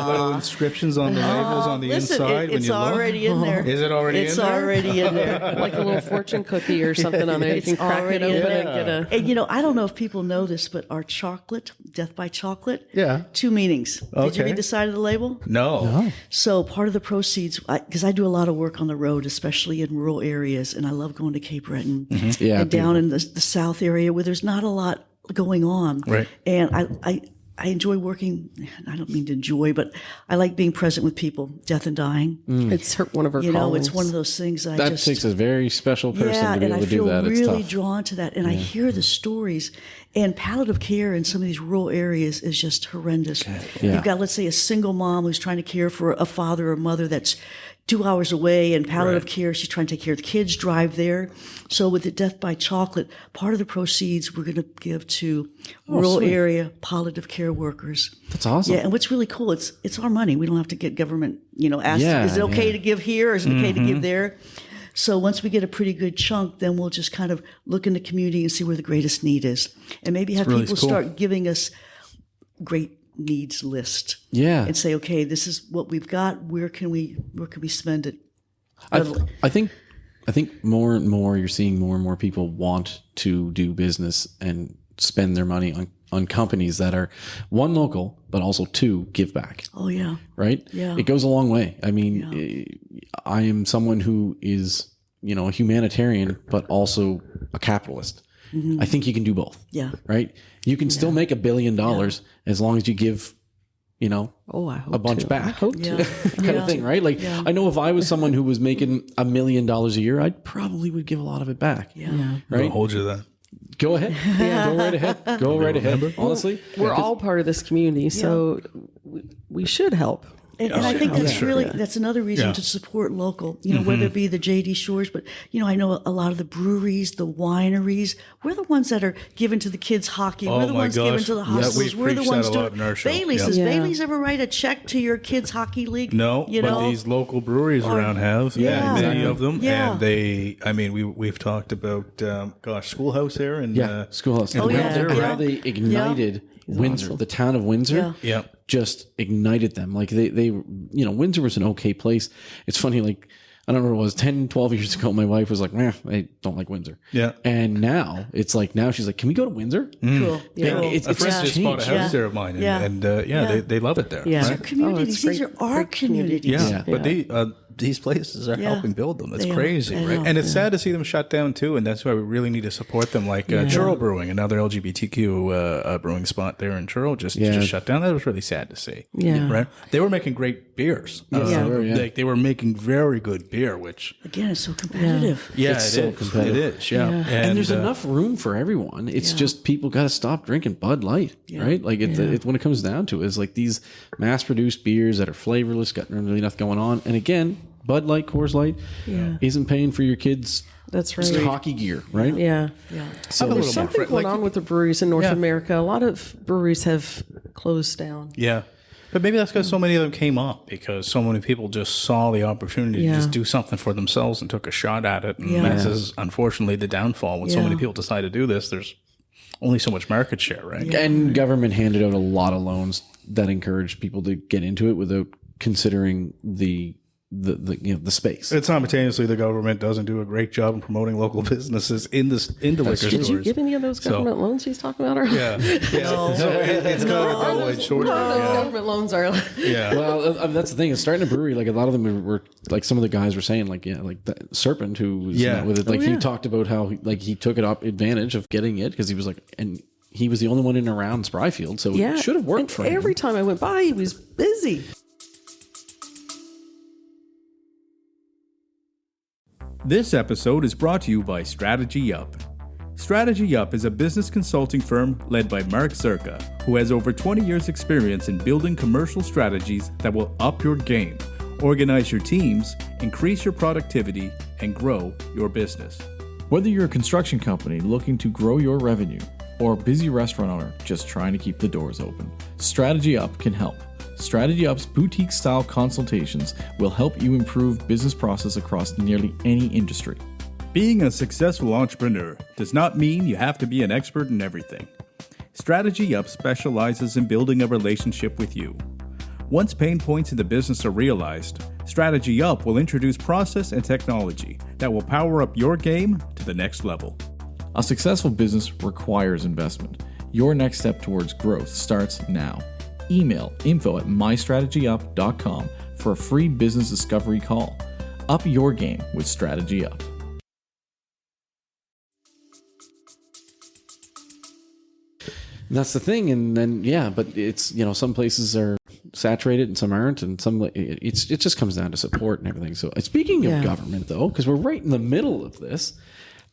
little inscriptions on the labels on the Listen, inside when it's you look. already in there. Is it already It's in there? already in there. Like a little fortune cookie or something on there. You can crack it already in open there. and get a... And I don't know if people know this, but our chocolate, Death by Chocolate, Yeah. 2 meanings. Did you Okay. read the side of the label? No. So part of the proceeds, because I do a lot of work on the road, especially in rural areas, and I love going to Cape Breton Yeah, and down in the south area where there's not a lot going on. Right. And I enjoy working. I don't mean to enjoy, but I like being present with people, death and dying. It's one of her callings. It's one of those things That takes a very special person to be and able I to do feel that. It's really tough. drawn to that. And I hear the stories. And palliative care in some of these rural areas is just horrendous. You've got, let's say, a single mom who's trying to care for a father or mother that's 2 hours away, and palliative care, she's trying to take care of the kids, drive there. So with the Death by Chocolate, part of the proceeds we're going to give to rural area palliative care workers. That's awesome. Yeah, and what's really cool, it's our money. We don't have to get government, asked, Yeah, is it okay to give here or is it okay to give there? So once we get a pretty good chunk, then we'll just kind of look in the community and see where the greatest need is. And maybe have really people cool. start giving us great needs list. Yeah. And say, okay, this is what we've got. Where can we spend it? I think more and more you're seeing more and more people want to do business and spend their money on companies that are, one, local, but also, two, give back. Oh, yeah. Right? Yeah. It goes a long way. I mean, I am someone who is, a humanitarian, but also a capitalist. I think you can do both. Yeah. Right? You can still make $1 billion as long as you give, Oh, I hope a bunch to. back. I hope to. Yeah. kind of thing, right? Like, I know if I was someone who was making $1 million a year, I probably would give a lot of it back. Yeah. Right? I'll hold you to that. Go ahead. Go right ahead. Go right ahead. Honestly, We're all part of this community, so we should help. And I think that's sure. really, that's another reason Yeah. to support local, whether it be the JD Shores, but, I know a lot of the breweries, the wineries, we're the ones that are given to the kids hockey. Oh We're the my ones given gosh. to the Yeah, hospitals. we We're the preach that ones a lot in our show. Bailey's. Yeah. Does Yeah. Bailey's ever write a check to your kids hockey league? No, but these local breweries around have, Yeah. many of them, Yeah. and they. I mean, we've talked about, Schoolhouse here, and Schoolhouse. Oh, yeah. How Yeah. they ignited Windsor, the town of Windsor. Yeah. Just ignited them. Like they Windsor was an okay place. It's funny, like, I don't know what it was, 10, 12 years ago, my wife was like, I don't like Windsor. Yeah. And now it's like, now she's like, can we go to Windsor? Cool. Yeah. It's a friend just just bought a changed. house Yeah. there of mine, and, Yeah. they love it there. Yeah. right? Communities. it's great- These are our great community. communities. Yeah, but these places are Yeah. helping build them. It's They are. crazy, I right? know, And it's sad to see them shut down too. And that's why we really need to support them. Like Churl Brewing, another LGBTQ brewing spot there in Churl, just shut down. That was really sad to see. Yeah. right. They were making great beers. they were, yeah. Like they were making very good beer, which Again, it's so competitive. It's so is. competitive. It is, yeah. And there's enough room for everyone. It's just people got to stop drinking Bud Light, right? Like it, when it comes down to it, it's like these mass-produced beers that are flavorless, got really nothing going on. And again, Bud Light, Coors Light, isn't paying for your kids' That's right. hockey gear, right? Yeah. So There's something going on with the breweries in North America. A lot of breweries have closed down. Yeah. But maybe that's because so many of them came up, because so many people just saw the opportunity to just do something for themselves and took a shot at it. And that's unfortunately the downfall. When so many people decide to do this, there's only so much market share, right? And government handed out a lot of loans that encouraged people to get into it without considering the space. And simultaneously, the government doesn't do a great job in promoting local businesses into liquor stores. Did you give any of those government loans he's talking about? Yeah. So it's kind of a double-edged sword. Those government loans are. Yeah. Well, that's the thing. It's starting a brewery. Like a lot of them were like some of the guys were saying, like like the Serpent, who was with it. Like he talked about how he took advantage of getting it because he was like, and he was the only one in and around Spryfield, so it should have worked and for him. every time I went by, he was busy. This episode is brought to you by Strategy Up. Strategy Up is a business consulting firm led by Mark Zerka, who has over 20 years' experience in building commercial strategies that will up your game, organize your teams, increase your productivity, and grow your business. Whether you're a construction company looking to grow your revenue or a busy restaurant owner just trying to keep the doors open, Strategy Up can help. Strategy Up's boutique-style consultations will help you improve business process across nearly any industry. Being a successful entrepreneur does not mean you have to be an expert in everything. Strategy Up specializes in building a relationship with you. Once pain points in the business are realized, Strategy Up will introduce process and technology that will power up your game to the next level. A successful business requires investment. Your next step towards growth starts now. Email info@mystrategyup.com for a free business discovery call. Up your game with Strategy Up. And that's the thing. And then but it's some places are saturated and some aren't, and some it just comes down to support and everything. So speaking of government, though, because we're right in the middle of this.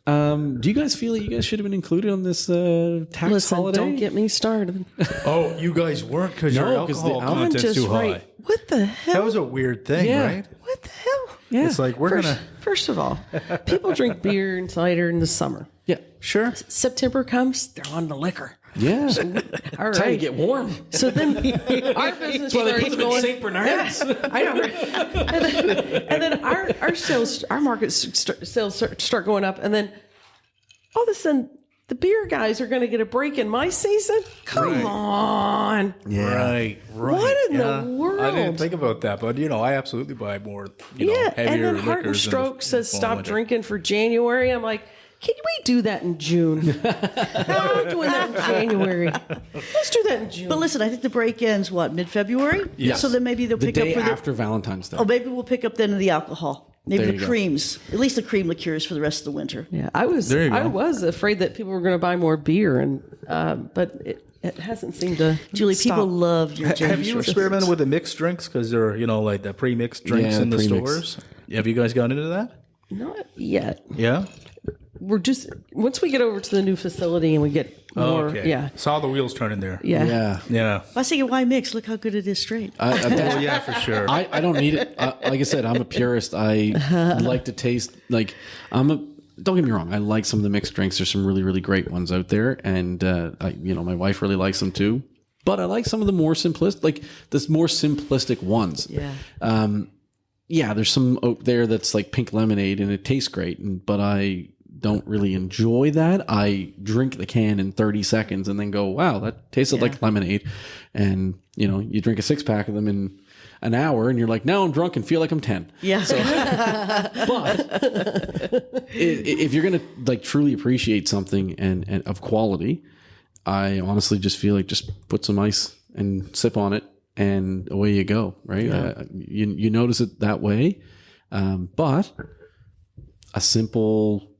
Do you guys feel that you guys should have been included on this tax holiday? Don't get me started. Oh, you guys weren't because your No, 'cause the alcohol alcohol- content's too high. What the hell? That was a weird thing, right? What the hell? Yeah. It's like we're gonna. First of all, people drink beer and cider in the summer. Yeah. Sure. September comes, they're on the liquor. Yeah. All That's how you right. get warm. So then our business starts going. St. Bernard's. I know. And then our sales, our market sales start going up, and then all of a sudden the beer guys are going to get a break in my season. Come on. Yeah. Right. What in the world? I didn't think about that, but I absolutely buy more. Yeah, heavier and then Heart and liquors in Stroke the says fall stop winter. drinking for January. I'm like, can we do that in June? How are we doing that in January? Let's do that in June. But listen, I think the break ends, Mid-February? Yes. So then maybe they'll The pick day up for after Valentine's Day. Oh, maybe we'll pick up then the alcohol. Maybe There the you go. creams. At least the cream liqueurs for the rest of the winter. Yeah, I was There you go. I was afraid that people were going to buy more beer, and but it hasn't seemed to. Julie, stop. people love your Have JD you Shore experimented with the mixed drinks? Because they're, like the pre-mixed drinks Yeah, in the pre-mix. stores. Have you guys gotten into that? Not yet. Yeah. We're just once we get over to the new facility and we get more. Okay. Yeah. Saw the wheels turning there. Yeah. Yeah. Yeah. I was thinking, why mix? Look how good it is straight. Oh, yeah, for sure. I don't need it. Like I said, I'm a purist. I like to taste like don't get me wrong. I like some of the mixed drinks. There's some really, really great ones out there. And, my wife really likes them too. But I like some of the more simplistic ones. Yeah. There's some out there that's like pink lemonade and it tastes great. But I don't really enjoy that. I drink the can in 30 seconds and then go, wow, that tasted like lemonade. And, you drink a 6-pack of them in an hour and you're like, now I'm drunk and feel like I'm 10. Yeah. So, but if you're going to like truly appreciate something and of quality, I honestly just feel like just put some ice and sip on it and away you go. Right. Yeah. You notice it that way. But a simple,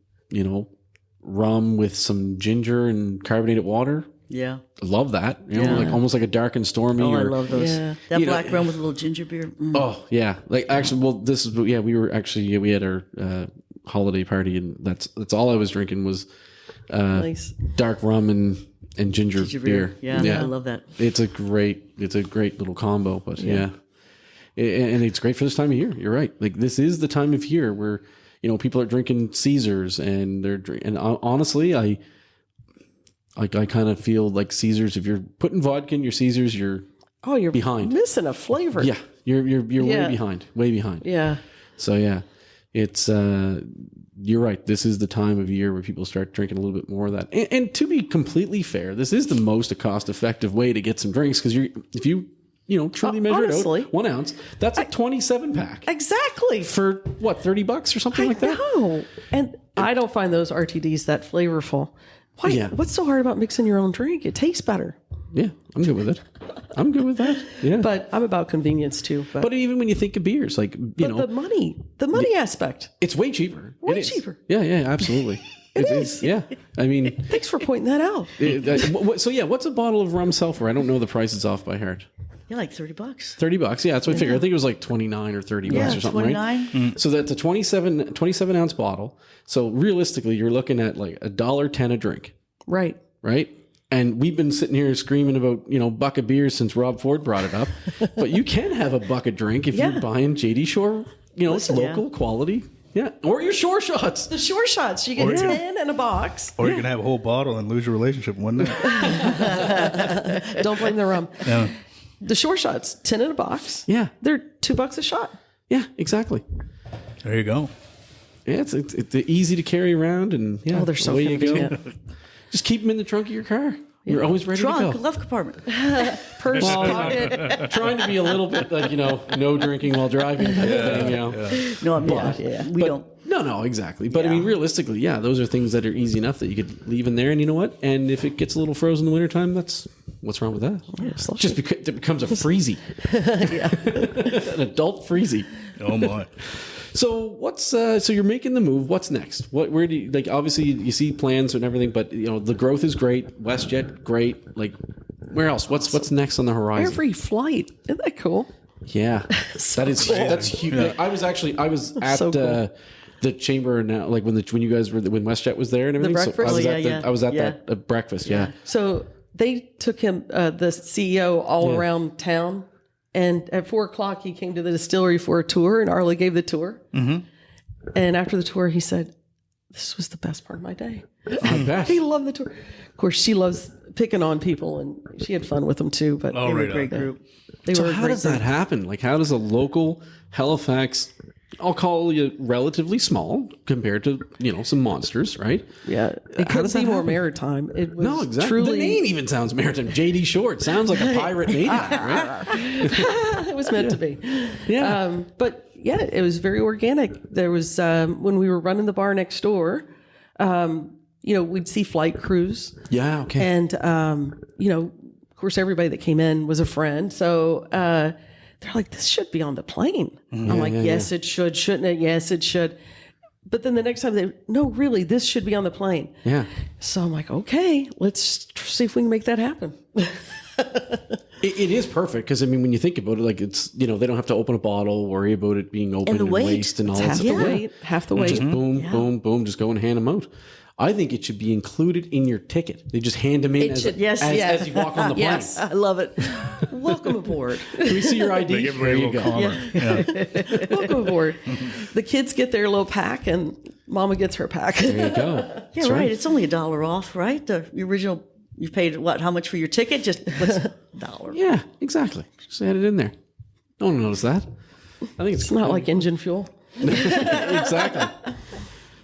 rum with some ginger and carbonated water. Yeah. I love that. Like almost like a dark and stormy. Oh, I love those. Yeah. That black rum with a little ginger beer. Mm. Oh yeah, like actually, we had our holiday party, and that's all I was drinking was Nice. dark rum and ginger beer. Yeah, I love that. It's a great little combo, but and it's great for this time of year. You're right. Like this is the time of year where people are drinking Caesars, and honestly, I kind of feel like Caesars. If you're putting vodka in your Caesars, you're behind. Missing a flavor. Yeah, you're way behind. Yeah. So yeah, it's you're right. This is the time of year where people start drinking a little bit more of that. And to be completely fair, this is the most cost-effective way to get some drinks because if you truly measure honestly, it out, 1 ounce, that's a 27-pack. Exactly. For what, $30 or something like that? No. And I don't find those RTDs that flavorful. Why? Yeah. What's so hard about mixing your own drink? It tastes better. Yeah, I'm good with it. I'm good with that. Yeah. But I'm about convenience too. But even when you think of beers, like, the money aspect. it's way cheaper. Way It is. cheaper. Yeah, absolutely. It is. Yeah. I mean, Thanks for pointing that out. what's a bottle of rum sell for? I don't know the prices off by heart. Yeah, like $30. $30. Yeah, that's what I figured. I think it was like 29 or 30 bucks or something, 29. right? So that's a 27 ounce bottle. So realistically, you're looking at like $1.10 a drink, Right. right? And we've been sitting here screaming about, buck of beer since Rob Ford brought it up. But you can have a buck of drink if you're buying JD Shore, it's local quality. Yeah. Or your Shore Shots. The Shore Shots. You get 10 in a box. Or you can have a whole bottle and lose your relationship in one night. Don't blame the rum. Yeah. The Shore Shots, 10 in a box. Yeah. They're $2 a shot. Yeah, exactly. There you go. Yeah, it's easy to carry around, and they're so away you go. convenient. Just keep them in the trunk of your car. You're always ready Trunk, to go. left compartment. Purse, pocket. Trying to be a little bit like, no drinking while driving type of thing, No, I'm not. We don't. No, exactly. But I mean, realistically, those are things that are easy enough that you could leave in there. And you know what? And if it gets a little frozen in the wintertime, what's wrong with that? It becomes a freezy. An adult freezy. Oh, my. So so you're making the move. What's next? Where do you, like, obviously you see plans and everything, but the growth is great. WestJet, great. Like, where else? What's next on the horizon? Every flight. Isn't that cool? Yeah, that's huge. Yeah. I was at So cool. the chamber now, like when you guys were when WestJet was there and everything. breakfast? I was at that breakfast. Yeah. So they took him, the CEO, all around town. And at 4:00, he came to the distillery for a tour, and Arla gave the tour. Mm-hmm. And after the tour, he said, "This was the best part of my day." I bet. He loved the tour. Of course, she loves picking on people, and she had fun with them too. But They were a great group. they So were a how great does that happen? Like, how does a local Halifax, I'll call you relatively small compared to some monsters, right? Yeah, it How couldn't does that be more happen? maritime. It was No, exactly. truly. The name even sounds maritime. JD Shore. It sounds like a pirate name, right? It was meant to be. Yeah. But yeah, it was very organic. There was when we were running the bar next door, we'd see flight crews, Yeah. Okay. and of course, everybody that came in was a friend. So they're like, "This should be on the plane." I'm like, "Yes, it should, shouldn't it? Yes, it should." But then the next time no, really, this should be on the plane. Yeah. So I'm like, okay, let's see if we can make that happen. It is perfect because, I mean, when you think about it, like, it's, they don't have to open a bottle, worry about it being open And the and weight. waste and all that Half stuff. the weight, half the weight. Just boom, boom, boom, just go and hand them out. I think it should be included in your ticket. They just hand them in as you walk on the plane. Yes, I love it. Welcome aboard. Can we see your ID? Make it There very you little go. calmer. Yeah. Welcome aboard. The kids get their little pack, and Mama gets her pack. There you go. Yeah, That's right. It's only $1 off, right? The original, you paid what? How much for your ticket? Just what's $1? Yeah, exactly. Just add it in there. No one noticed that. I think It's not like engine fuel. exactly.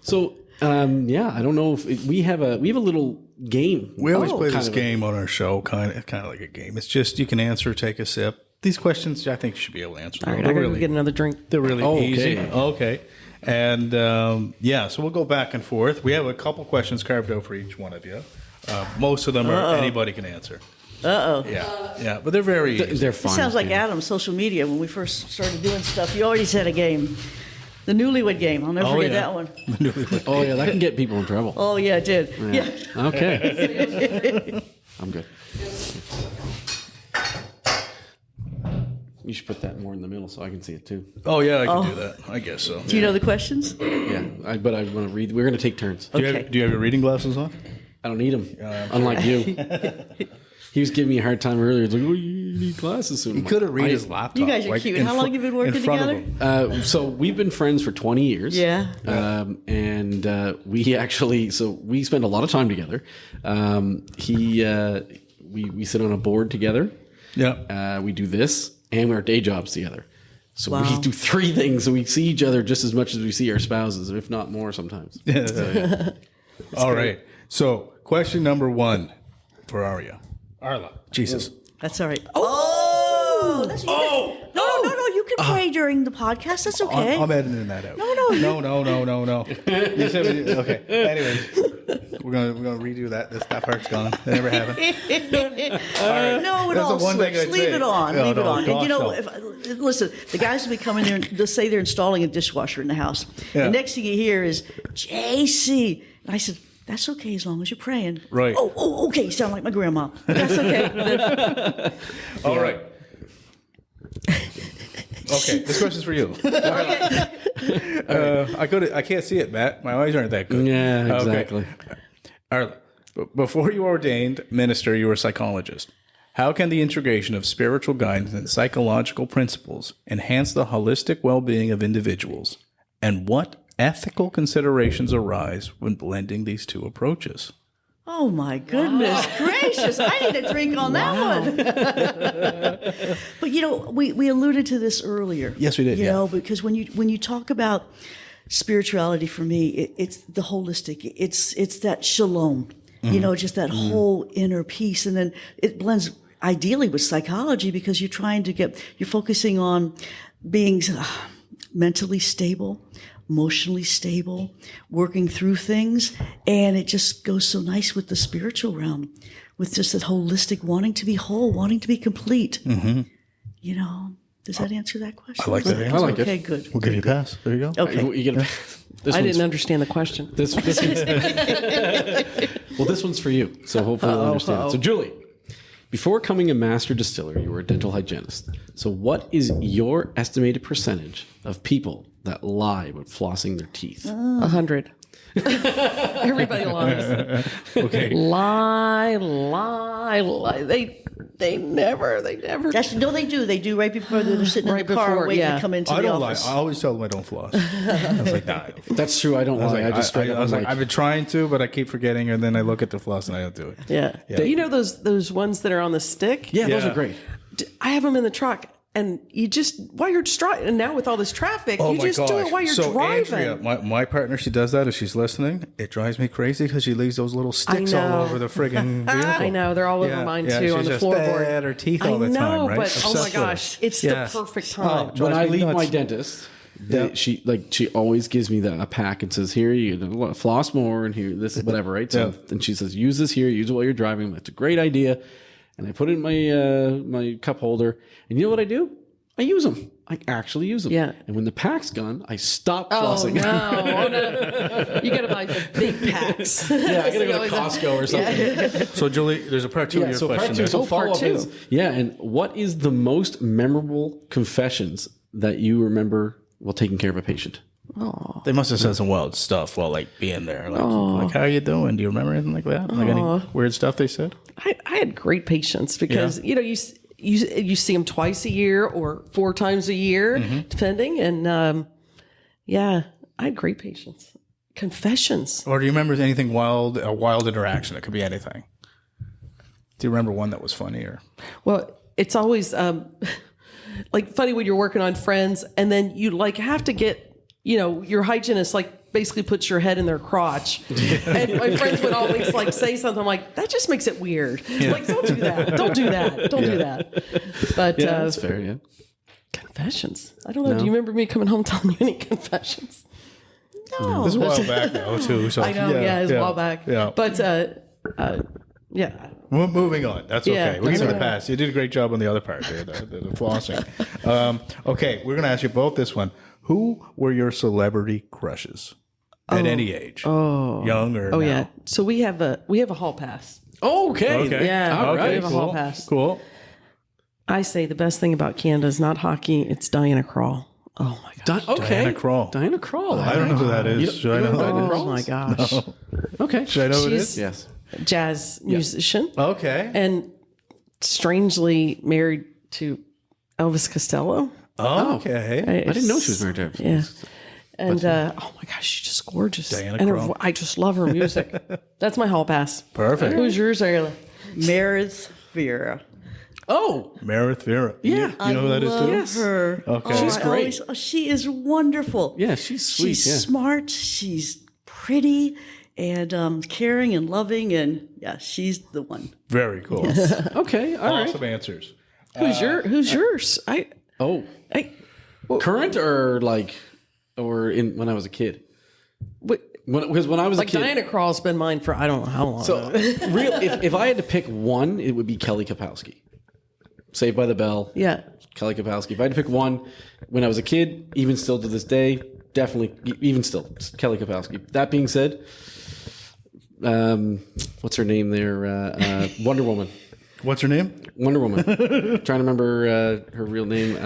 So, I don't know if we have a little game. We always play kind this of game on our show, kind of like a game. It's just you can answer, take a sip. These questions, I think you should be able to answer. All right, I They're gotta go really, get another drink. they're really Okay. easy. Okay. And so we'll go back and forth. We have a couple questions carved out for each one of you. Most of them are anybody can answer. Yeah, but they're very easy. They're It fun. sounds like Adam's social media when we first started doing stuff. You already said a game. The newlywed game. I'll never forget yeah. that one. Oh yeah, that can get people in trouble. Oh, yeah, it did. Yeah. Okay. I'm good. You should put that more in the middle so I can see it too. Oh yeah, I can do that. I guess so. Do you know the questions? Yeah, but I want to read. We're going to take turns. Do you Okay. have your reading glasses on? I don't need them. Unlike you. He was giving me a hard time earlier. He's like, "Oh, you need glasses soon." He could have read his laptop. You guys are like, cute. in How long you been working in front of together? him. So we've been friends for 20 years. Yeah. And we actually, we spend a lot of time together. We sit on a board together. Yeah. We do this, and our day jobs together. So we Wow. do 3 things. So we see each other just as much as we see our spouses, if not more sometimes. All right. So question number 1 for Arla. Jesus. That's all right. Oh! That's, no. You can pray during the podcast. That's okay. I'm editing that out. No. No. You said okay. Anyways, we're gonna redo that. That part's gone. That never happened. No, it That's all the one thing slips. I'd Leave say. it on. No, Leave it no, on. And you gosh, know, no. listen, the guys will be coming there and they'll say they're installing a dishwasher in the house. Yeah. The next thing you hear is, JC. And I said, that's okay as long as you're praying. Right. Oh, okay. You sound like my grandma. That's okay. All right. Okay, this question's for you. I can't see it, Matt. My eyes aren't that good. Yeah, exactly. Arla, before you were ordained minister, you were a psychologist. How can the integration of spiritual guidance and psychological principles enhance the holistic well-being of individuals? And what ethical considerations arise when blending these two approaches? Oh, my goodness gracious. I need a drink on that one. But, you know, we alluded to this earlier. Yes, we did, You yeah. know, because when you talk about spirituality, for me, it's the holistic. It's that shalom, you know, just that whole inner peace. And then it blends ideally with psychology because you're focusing on being mentally stable, emotionally stable, working through things. And it just goes so nice with the spiritual realm, with just that holistic wanting to be whole, wanting to be complete. You know, does that answer that question? I like that answer. I like it. Okay, good. We'll give you a pass. There you go. Okay. You get this I one's- didn't understand the question. This one's, well, this one's for you, so hopefully you'll understand it. So, Julie, before becoming a master distiller, you were a dental hygienist. So, what is your estimated percentage of people that lie about flossing their teeth? 100. Everybody lies. Okay. Lie. They never. No, they do. They do right before they're sitting in Right the car before, waiting yeah. to come into I the don't lie. office. I always tell them I don't floss. I was like, nah, I don't floss. That's true. I don't lie. I just straight up I was am like, I've been trying to, but I keep forgetting, and then I look at the floss and I don't do it. Yeah. Yeah. You know those ones that are on the stick? yeah, those Yeah. are great. I have them in the truck. And you just, while you're driving, and now with all this traffic, you just do it while you're driving. Andrea, my partner, she does that if she's listening. It drives me crazy because she leaves those little sticks all know. over the friggin' vehicle. I know, they're all over mine too, she's on the just floorboard. at her teeth all the I know, time, right? but oh my Obsessed with gosh, it. it's Yeah. the perfect time. Oh, When I drives me leave nuts. my dentist, Yeah. she always gives me a pack and says, "Here, you floss more, and here this whatever." Right? So then she says, "Use this here. Use it while you're driving." That's a great idea. And I put it in my cup holder. And you know what I do? I use them. I actually use them. Yeah. And when the pack's gone, I stop Oh flossing. no. You got to buy the big packs. Yeah, I gotta go to Costco or something. So, Julie, there's a part 2 of your so question. part two. there. So follow up two. is and what is the most memorable confessions that you remember while taking care of a patient? They must have said some wild stuff while like being there. Like how are you doing? Do you remember anything like that? Like any weird stuff they said? I had great patience because you see them twice a year or 4 times a year, depending. And I had great patience. Confessions. Or do you remember anything wild? A wild interaction? It could be anything. Do you remember one that was funny or? Well, it's always like funny when you're working on Friends, and then you like have to get your hygienist like basically puts your head in their crotch, and my friends would always like say something like that just makes it weird. Like don't do that, don't do that, don't do that. But That's fair. Yeah. Confessions. I don't know. Do you remember me coming home telling you any confessions? No. This is a while back though too. So I know. Yeah, it was a while back. Yeah. But Well, moving on. That's okay. Yeah, We'll give it a okay. pass. You did a great job on the other part there, the flossing. Okay, we're going to ask you both this one. Who were your celebrity crushes at any age? Young or now? yeah. So we have a hall pass. Okay. Okay. Yeah. All right. We have a hall Cool. pass. Cool. I say the best thing about Canada is not hockey; it's Diana Krall. Oh my god! Okay. Diana Krall. Diana Krall. I don't know who that is. Should I know who that is? Oh my gosh! Okay. Should I know who it She's- is? Yes. Jazz musician Okay. and strangely married to Elvis Costello. Oh, okay. I didn't know she was married to him. Yeah. And oh my gosh, she's just gorgeous. Diana and Krall. I just love her music. That's my hall pass. Perfect. Who's yours, Arla? Meredith Vieira. Oh. Meredith Vera. Yeah. You know who that is too? Love her. Okay. She's great. She is wonderful. Yeah, she's sweet. She's Yeah. smart. She's pretty and caring and loving. And yeah, she's the one. Very cool. Okay. All right. Awesome answers. Who's yours? Oh. Current or when I was a kid? Because when I was Like a kid, Diana Krall's been mine for I don't know how long. so if I had to pick one, it would be Kelly Kapowski. Saved by the Bell. yeah. Kelly Kapowski. If I had to pick one, when I was a kid, even still to this day, definitely, even still, Kelly Kapowski. That being said, what's her name there? Wonder Woman. What's her name? Wonder Woman. Trying to remember her real name.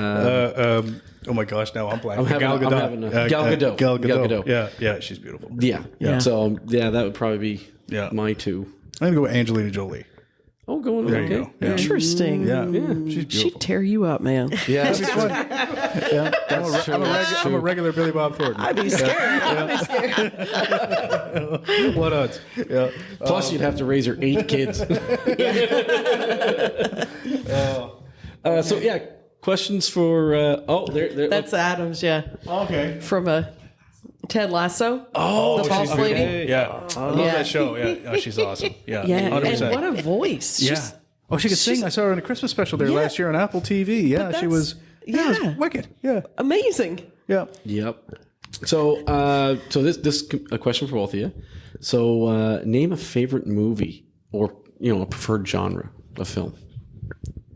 Oh my gosh, now I'm blanking. Gal Gadot. Gal Gal Gadot. Gadot. Yeah, she's beautiful. Yeah. So, that would probably be my two. I'm going to go with Angelina Jolie. Oh, going There okay. you go. Yeah. Interesting. Yeah, she's beautiful. She'd tear you up, man. Yeah. That'd be fun. Yeah. That's true. I'm a regular Billy Bob Thornton. I'd be scared. I'd be scared. What odds? Yeah. Plus, you'd have to raise her 8 kids. So, yeah, questions for... there. That's Adams, yeah. Okay. From Ted Lasso. Oh, the boss lady. Yeah. I love Yeah. that show. Yeah. Oh, she's awesome. Yeah. Yeah. 100%. And what a voice. Yeah. She's- Oh, she could sing. I saw her in a Christmas special there last year on Apple TV. Yeah, she was. Yeah, it was wicked. Yeah. amazing. Yeah. Yep. So, this a question for both of you. So, name a favorite movie or a preferred genre of film.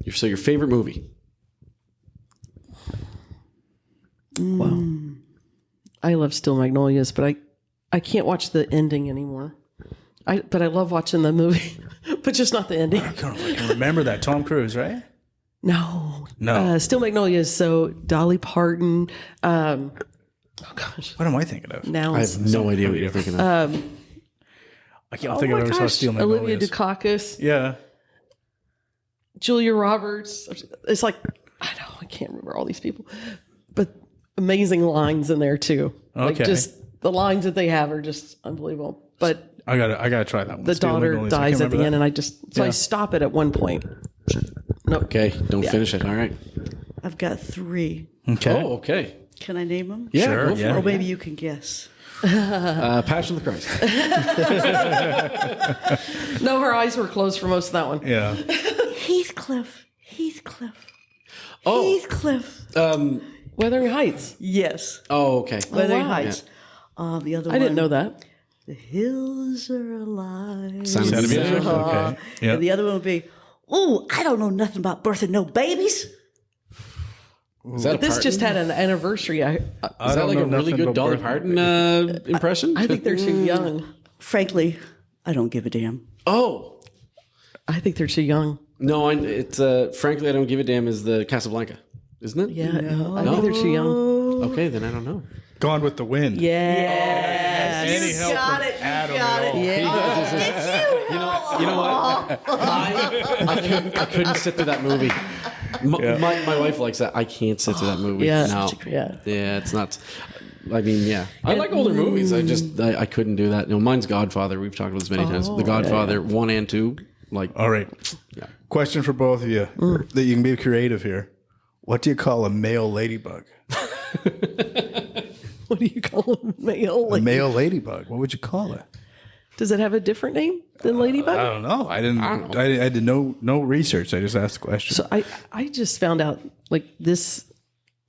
Your favorite movie. I love Still Magnolias, but I can't watch the ending anymore. But I love watching the movie, but just not the ending. I don't know if I can remember that. Tom Cruise, right? No. No. Still Magnolias. So Dolly Parton. Oh gosh. What am I thinking of? Now I have no idea what you're thinking of. I can't think of ever saw Steel Olivia Magnolias. Dukakis, Yeah. Julia Roberts. It's like I can't remember all these people, but amazing lines in there too. Like Okay. just the lines that they have are just unbelievable. But I gotta try that one. the Steel daughter Magnolias. I dies can't at the remember end, that. and I stop it at one point. No. Okay, don't finish it. All right. I've got 3. Okay. Oh, okay. Can I name them? Yeah, Sure, go for yeah. Or maybe you can guess. Passion of the Christ. No, her eyes were closed for most of that one. Yeah. Heathcliff. Oh. Heathcliff. Wuthering Heights. Yes. Oh, okay. Wuthering wow. Heights. The other I one. didn't know that. The hills are alive. Sound of Sound of Music. Music. Okay. Yeah. And the other one would be, oh, I don't know nothing about birthing no babies. Is that a This Parton? just had an anniversary. Is that like a really good Dolly Parton impression? I think they're too young. Frankly, I don't give a damn. Oh. I think they're too young. No, it's frankly, I don't give a damn is the Casablanca, isn't it? Yeah, I think they're too young. Okay, then I don't know. Gone with the Wind. Yes. Any help got from it. You Adam got at all. it. You know what? I couldn't sit through that movie. My wife likes that. I can't sit through that movie. Yeah. No. Yeah. Yeah, it's not. I mean, yeah. I like older movies. I couldn't do that. Mine's Godfather. We've talked about this many times. The Godfather 1 and 2. Like, All right. Yeah. Question for both of you that you can be creative here. What do you call a male ladybug? What do you call a male? A male ladybug. What would you call it? Does it have a different name than ladybug? I don't know. I did no research. I just asked the question. So I just found out like this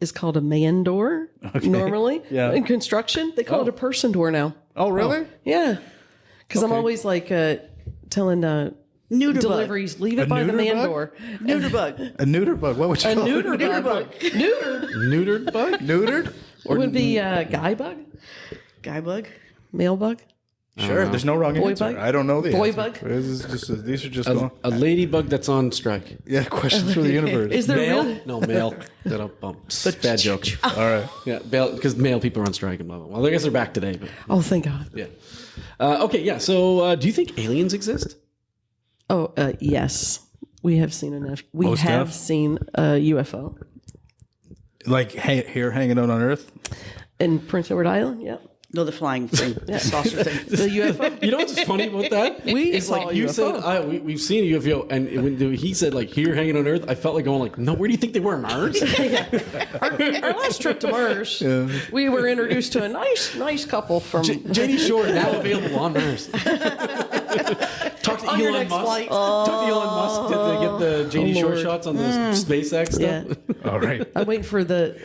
is called a man door normally. Yeah. In construction, they call it a person door now. Oh, really? Yeah. Because I'm always like telling Neuter deliveries, leave it by the man bug? door. Neuter bug. A neuter bug. What would you A call neuter it? bug. Neutered. neutered bug? Neutered? Or would be guy bug, Guy bug. male bug. Sure. There's no wrong Boy answer. bug? I don't know the Boy answer. bug? This is just, these are just going. A ladybug that's on strike. Yeah, questions for the universe. Is there Male? really? No, male. Bad joke. All right. Yeah, because male people are on strike and blah, blah, blah. Well, I guess they're back today. But Oh, thank God. yeah. Okay, yeah. So do you think aliens exist? Oh, yes. We have seen enough. We Most have have? seen a UFO Like hair hanging out on Earth? in Prince Edward Island. Yep. No, the flying thing. Saucer thing. The UFO. You know what's funny about that? We It's saw like a you UFO. said, we've seen a UFO, and when he said like here hanging on Earth, I felt like going like, no, where do you think they were, Mars? Our last trip to Mars, we were introduced to a nice couple from. JD Shore now available on Mars. Talk to On your Elon next Musk. flight. Talk to Elon Musk to get the JD Shore Lord. shots on the SpaceX stuff. Yeah. All right. I'm waiting for the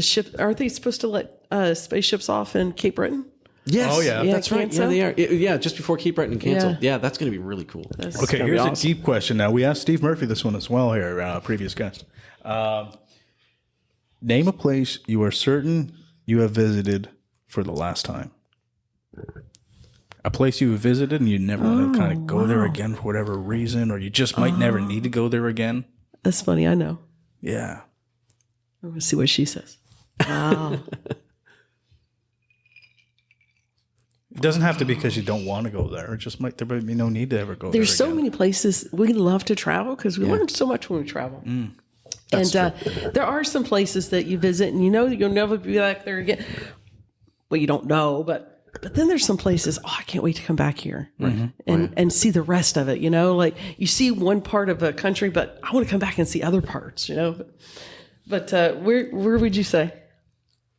ship. Aren't they supposed to let spaceships off in Cape Breton? Yes. Oh, yeah. That's right. Yeah, cancel? they are. Yeah, just before Cape Breton canceled. Yeah. Yeah, that's going to be really cool. Okay, here's a deep question now. We asked Steve Murphy this one as well here, previous guest. Name a place you are certain you have visited for the last time. A place you have visited and you never want to kind of go there again for whatever reason, or you just might never need to go there again. That's funny. I know. Yeah. I'm going to see what she says. Wow. It doesn't have to be because you don't want to go there. It just might, there might be no need to ever go There's there so again. many places we love to travel because we learn so much when we travel. And there are some places that you visit and you know that you'll never be back there again. Well, you don't know, but then there's some places, I can't wait to come back here and see the rest of it, you know? Like you see one part of a country, but I want to come back and see other parts, you know? But where would you say?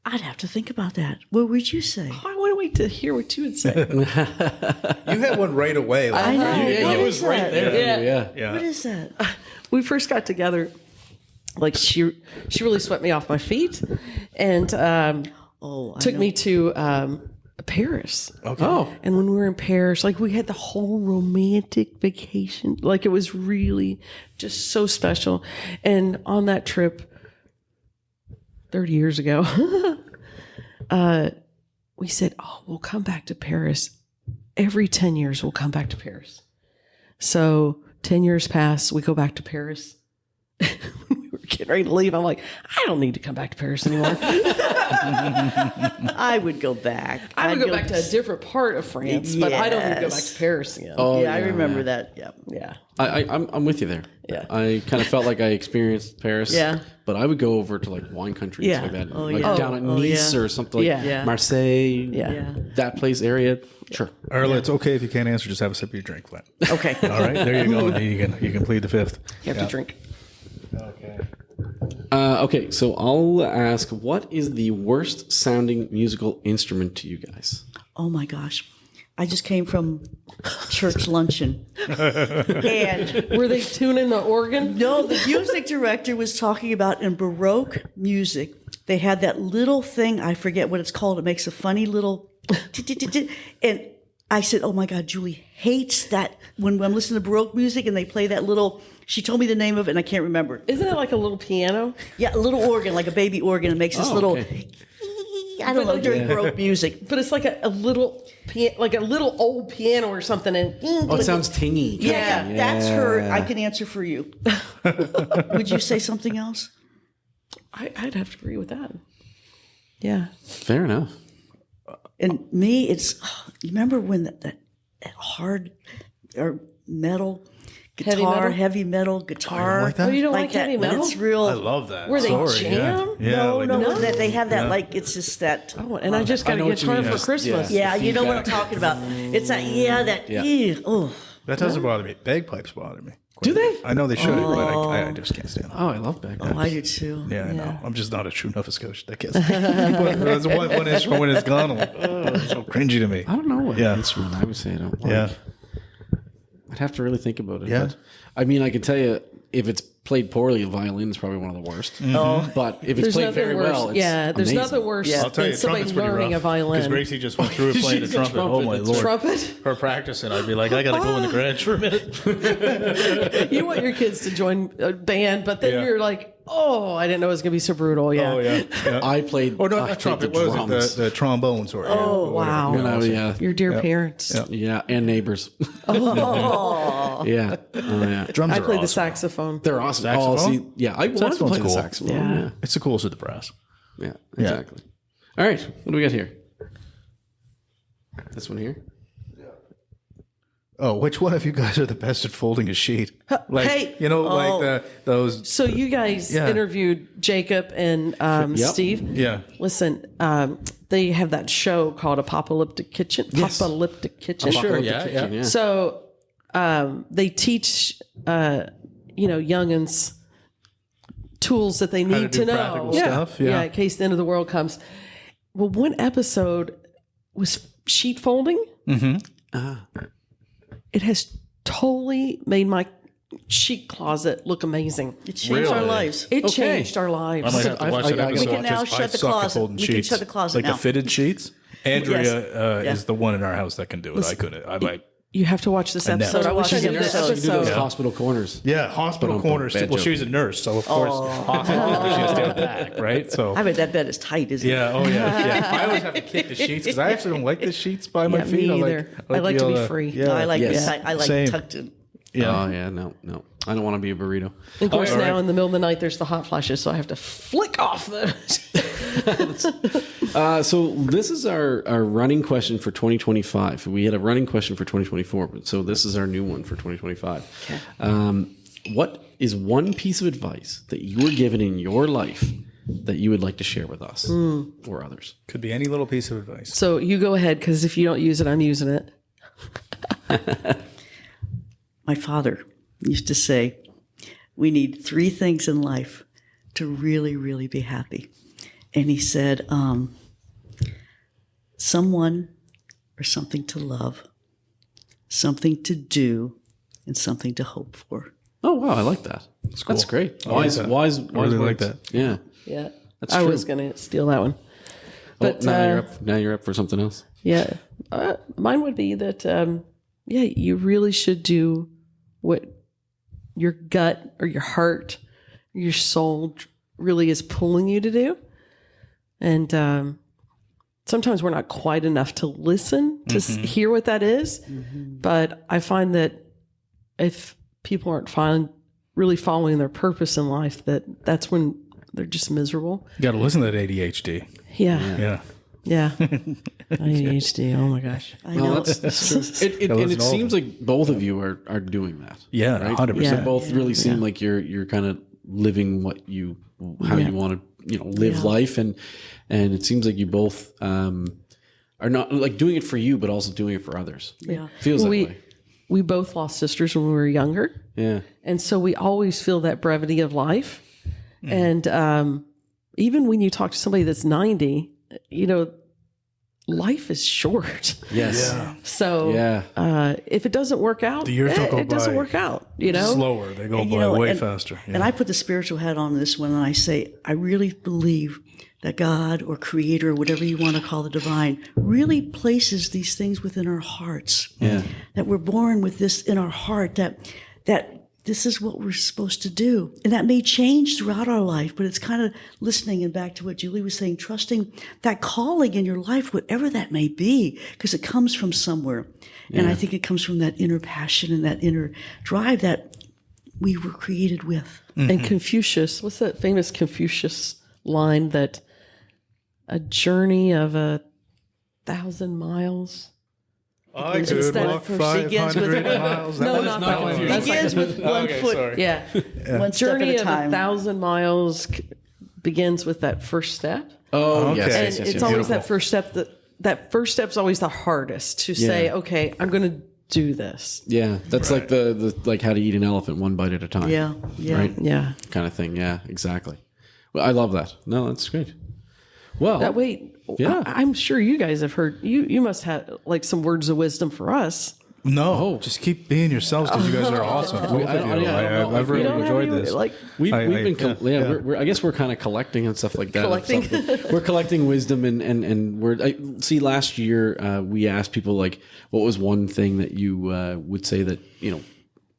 I'd have to think about that. What would you say? I want to wait to hear what you would say. You had one right away. Like, I know. Yeah, What it was is right that? there. Yeah. Yeah. What is that? We first got together, like she really swept me off my feet and took me to Paris. Okay. Oh. And when we were in Paris, like we had the whole romantic vacation. Like it was really just so special. And on that trip 30 years ago, we said, we'll come back to Paris. Every 10 years, we'll come back to Paris. So 10 years pass, we go back to Paris. When we were getting ready to leave, I'm like, I don't need to come back to Paris anymore. I would go back. I would go back to a different part of France, but I don't need to go back to Paris again. Oh, Yeah, I remember that. Yeah. Yeah. I'm with you there. Yeah. I kind of felt like I experienced Paris. Yeah. But I would go over to like wine countries Yeah. like that. Oh, like yeah. down at Oh, Nice yeah. or something like Yeah. Yeah. Marseille. Yeah. That place area. Sure. Arla, it's okay if you can't answer. Just have a sip of your drink. Glenn. Okay. All right, there you go. You can plead the fifth. You have to drink. Okay. Okay, so I'll ask, what is the worst sounding musical instrument to you guys? Oh my gosh. I just came from church luncheon. And Were they tuning the organ? no, the music director was talking about in Baroque music, they had that little thing, I forget what it's called. It makes a funny little and I said, oh my God, Julie hates that when I'm listening to Baroque music and they play that little, she told me the name of it and I can't remember. Isn't it like a little piano? Yeah, a little organ, like a baby organ. It makes this little, okay. I don't know, during Baroque music. But it's like a little like a little old piano or something. And Oh, it sounds tingy. Yeah, that's her. I can answer for you. Would you say something else? I'd have to agree with that. Yeah. Fair enough. And me, it's, you remember when that hard or metal guitar, heavy metal guitar. like that? Oh, you don't like that heavy when metal? it's real. I love that. Where they Sorry, jam? Yeah. No, like no, that. that they have that like it's just that. Oh, and I just got a know what you guitar mean. for Christmas. Yeah, you know what I'm talking about. It's that. Yeah, that. Yeah. Oh, That doesn't bother me. Bagpipes bother me. Do they? I know they should, but I just can't stand them. Oh, I love bagpipes. I do too. Yeah, I know. I'm just not a true Nova Scotian. I guess that's one instrument when it's gone. I'm like, oh, it's so cringy to me. I don't know what Yeah. instrument I would say I don't like. Yeah. I'd have to really think about it. Yeah. But, I mean, I can tell you, if it's played poorly, a violin is probably one of the worst. Oh. But if it's There's played nothing very worse. well, it's there's amazing. nothing worse Yeah. I'll tell than you, somebody trumpet's pretty learning a rough. Because violin. Gracie just went through playing the She's a trumpet. Oh my trumpet. lord! Trumpet? Her practicing, I'd be like, I gotta go in the garage for a minute. You want your kids to join a band, but then Yeah. you're like, oh, I didn't know it was going to be so brutal. Yeah. Oh yeah. yeah. I played. Or no, I not played trumpet. the What was drums. it? The trombone sort. Oh, wow. When I was, yeah, Your dear parents. yeah, and neighbors. Oh. yeah, oh, yeah. Drums I are played the awesome. saxophone. They're awesome. Saxophone? Oh, see, yeah, I wanted to Saxophone's play the cool. saxophone. Yeah. Yeah, It's the coolest of the brass. yeah, exactly. All right, what do we got here? This one here. Oh, which one of you guys are the best at folding a sheet? Like, Hey. you know, like those. So you guys Yeah. interviewed Jacob and Yep. Steve. Yeah. Listen, they have that show called Apocalyptic Kitchen. Yes. Apocalyptic Kitchen. Sure. Apocalyptic Yeah. Kitchen, Yeah. So they teach, youngins tools that they to need do to know. practical stuff, yeah. In case the end of the world comes. Well, one episode was sheet folding. It has totally made my sheet closet look amazing. It changed our Really? lives. It changed our lives. I might have to watch that I- episode. We can now 'cause shut I the suck at closet. folding We can sheets. shut the closet like now. the fitted sheets. Andrea Yeah. is the one in our house that can do it. I couldn't. I like. You have to watch this episode. I wish I Watching knew the this episode. You do those episode. hospital corners. Yeah, hospital Bad corners. joke. Well, she was a nurse, so of course, hospital corners, she has to stay back, right? So. I bet that bed is tight, isn't it? Yeah. Oh yeah. I always have to kick the sheets because I actually don't like the sheets by my Yeah, feet. me either. I like to be free. Yeah. No, I like Yes. I like Same. tucked in. Yeah. Oh yeah, no. I don't want to be a burrito. Of course, All right. now in the middle of the night, there's the hot flashes, so I have to flick off the. So this is our running question for 2025. We had a running question for 2024, but so this is our new one for 2025. Okay. What is one piece of advice that you were given in your life that you would like to share with us or others? Could be any little piece of advice. So you go ahead, because if you don't use it, I'm using it. My father used to say, we need 3 things in life to really, really be happy. And he said, someone or something to love, something to do, and something to hope for. Oh wow, I like that. That's great. Wise that. words. like that. Yeah. Yeah, That's I true. was going to steal that one. But Now you're up for something else. yeah, mine would be that you really should do what your gut or your heart, your soul really is pulling you to do, and sometimes we're not quite enough to listen to hear what that is. But I find that if people aren't really following their purpose in life, that's when they're just miserable. You got to listen to that ADHD. Yeah. Yeah. ADHD. Oh my gosh. I No, know. that's true. And listen it to all seems like both of you are doing that. Yeah, right? 100%. You both really seem like you're kind of living how you want to live life, and it seems like you both are not like doing it for you, but also doing it for others. Yeah. Feels that way. We both lost sisters when we were younger. Yeah. And so we always feel that brevity of life. And even when you talk to somebody that's 90, life is short. Yes. So if it doesn't work out, The years don't go it doesn't by work out, you know? Slower. They go And, by way faster. And I put the spiritual hat on this one, and I say, I really believe that God or Creator, whatever you want to call the divine, really places these things within our hearts. Yeah. That we're born with this in our heart, that this is what we're supposed to do. And that may change throughout our life, but it's kind of listening and back to what Julie was saying, trusting that calling in your life, whatever that may be, because it comes from somewhere. And I think it comes from that inner passion and that inner drive that we were created with. And Confucius, what's that famous Confucius line that a journey of 1,000 miles. I It's could that walk first 500 miles. No, not that one. It begins with one Okay, foot, sorry. Yeah. one step Journey at a of time. 1,000 miles begins with that first step. Oh, Okay. yes, And yes, yes, it's yes. always that first step that first step's always the hardest to say, okay, I'm going to do this. Yeah, that's like the like how to eat an elephant one bite at a time. Yeah, yeah. Right? Yeah. Kind of thing. Yeah, exactly. Well, I love that. No, that's great. Well, That wait, Yeah. I'm sure you guys have heard. You must have like some words of wisdom for us. No, just keep being yourselves because you guys are awesome. Both of you. I've really You don't have enjoyed any, this. like we've been, yeah. We're, I guess we're kind of collecting and stuff like that. Collecting. We're collecting wisdom and see, last year we asked people like, what was one thing that you would say that,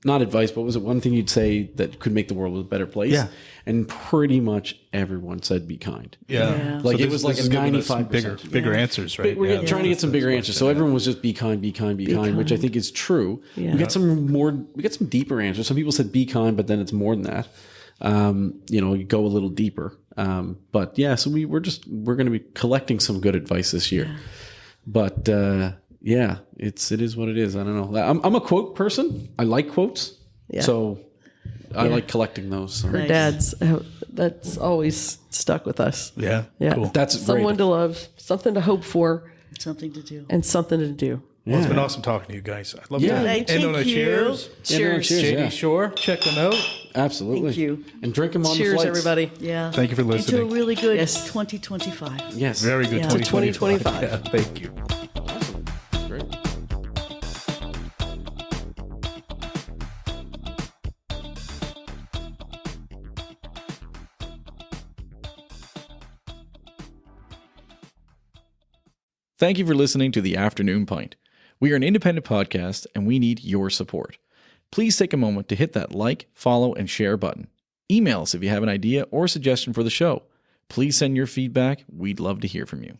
not advice, but was it one thing you'd say that could make the world a better place? Yeah. And pretty much everyone said be kind. Yeah. Like So it was like a is giving us 95%. bigger answers, right? We're trying to get some bigger answers. So everyone was just be kind, which I think is true. Yeah. We got some deeper answers. Some people said be kind, but then it's more than that. You go a little deeper. But yeah, so we're going to be collecting some good advice this year. But yeah, it is what it is. I don't know. I'm a quote person. I like quotes. Yeah. So I like collecting those. So. Her dad's. That's always stuck with us. Yeah. Yeah. Cool. That's Someone great. to love, something to hope for, Something to do. and something to do. Well, it's been awesome talking to you guys. I'd love Yeah. to Thank end on a you. cheers. Cheers. JD Yeah. Shore, check them out. Absolutely. Thank you. And drink them on the Cheers, flights. everybody. Yeah. Thank you for Into a listening. really good Yes. 2025. Yes. Very good. Yeah. 2025. 2025. Yeah, thank you. Great. Thank you for listening to The Afternoon Pint. We are an independent podcast and we need your support. Please take a moment to hit that like, follow, and share button. Email us if you have an idea or suggestion for the show. Please send your feedback. We'd love to hear from you.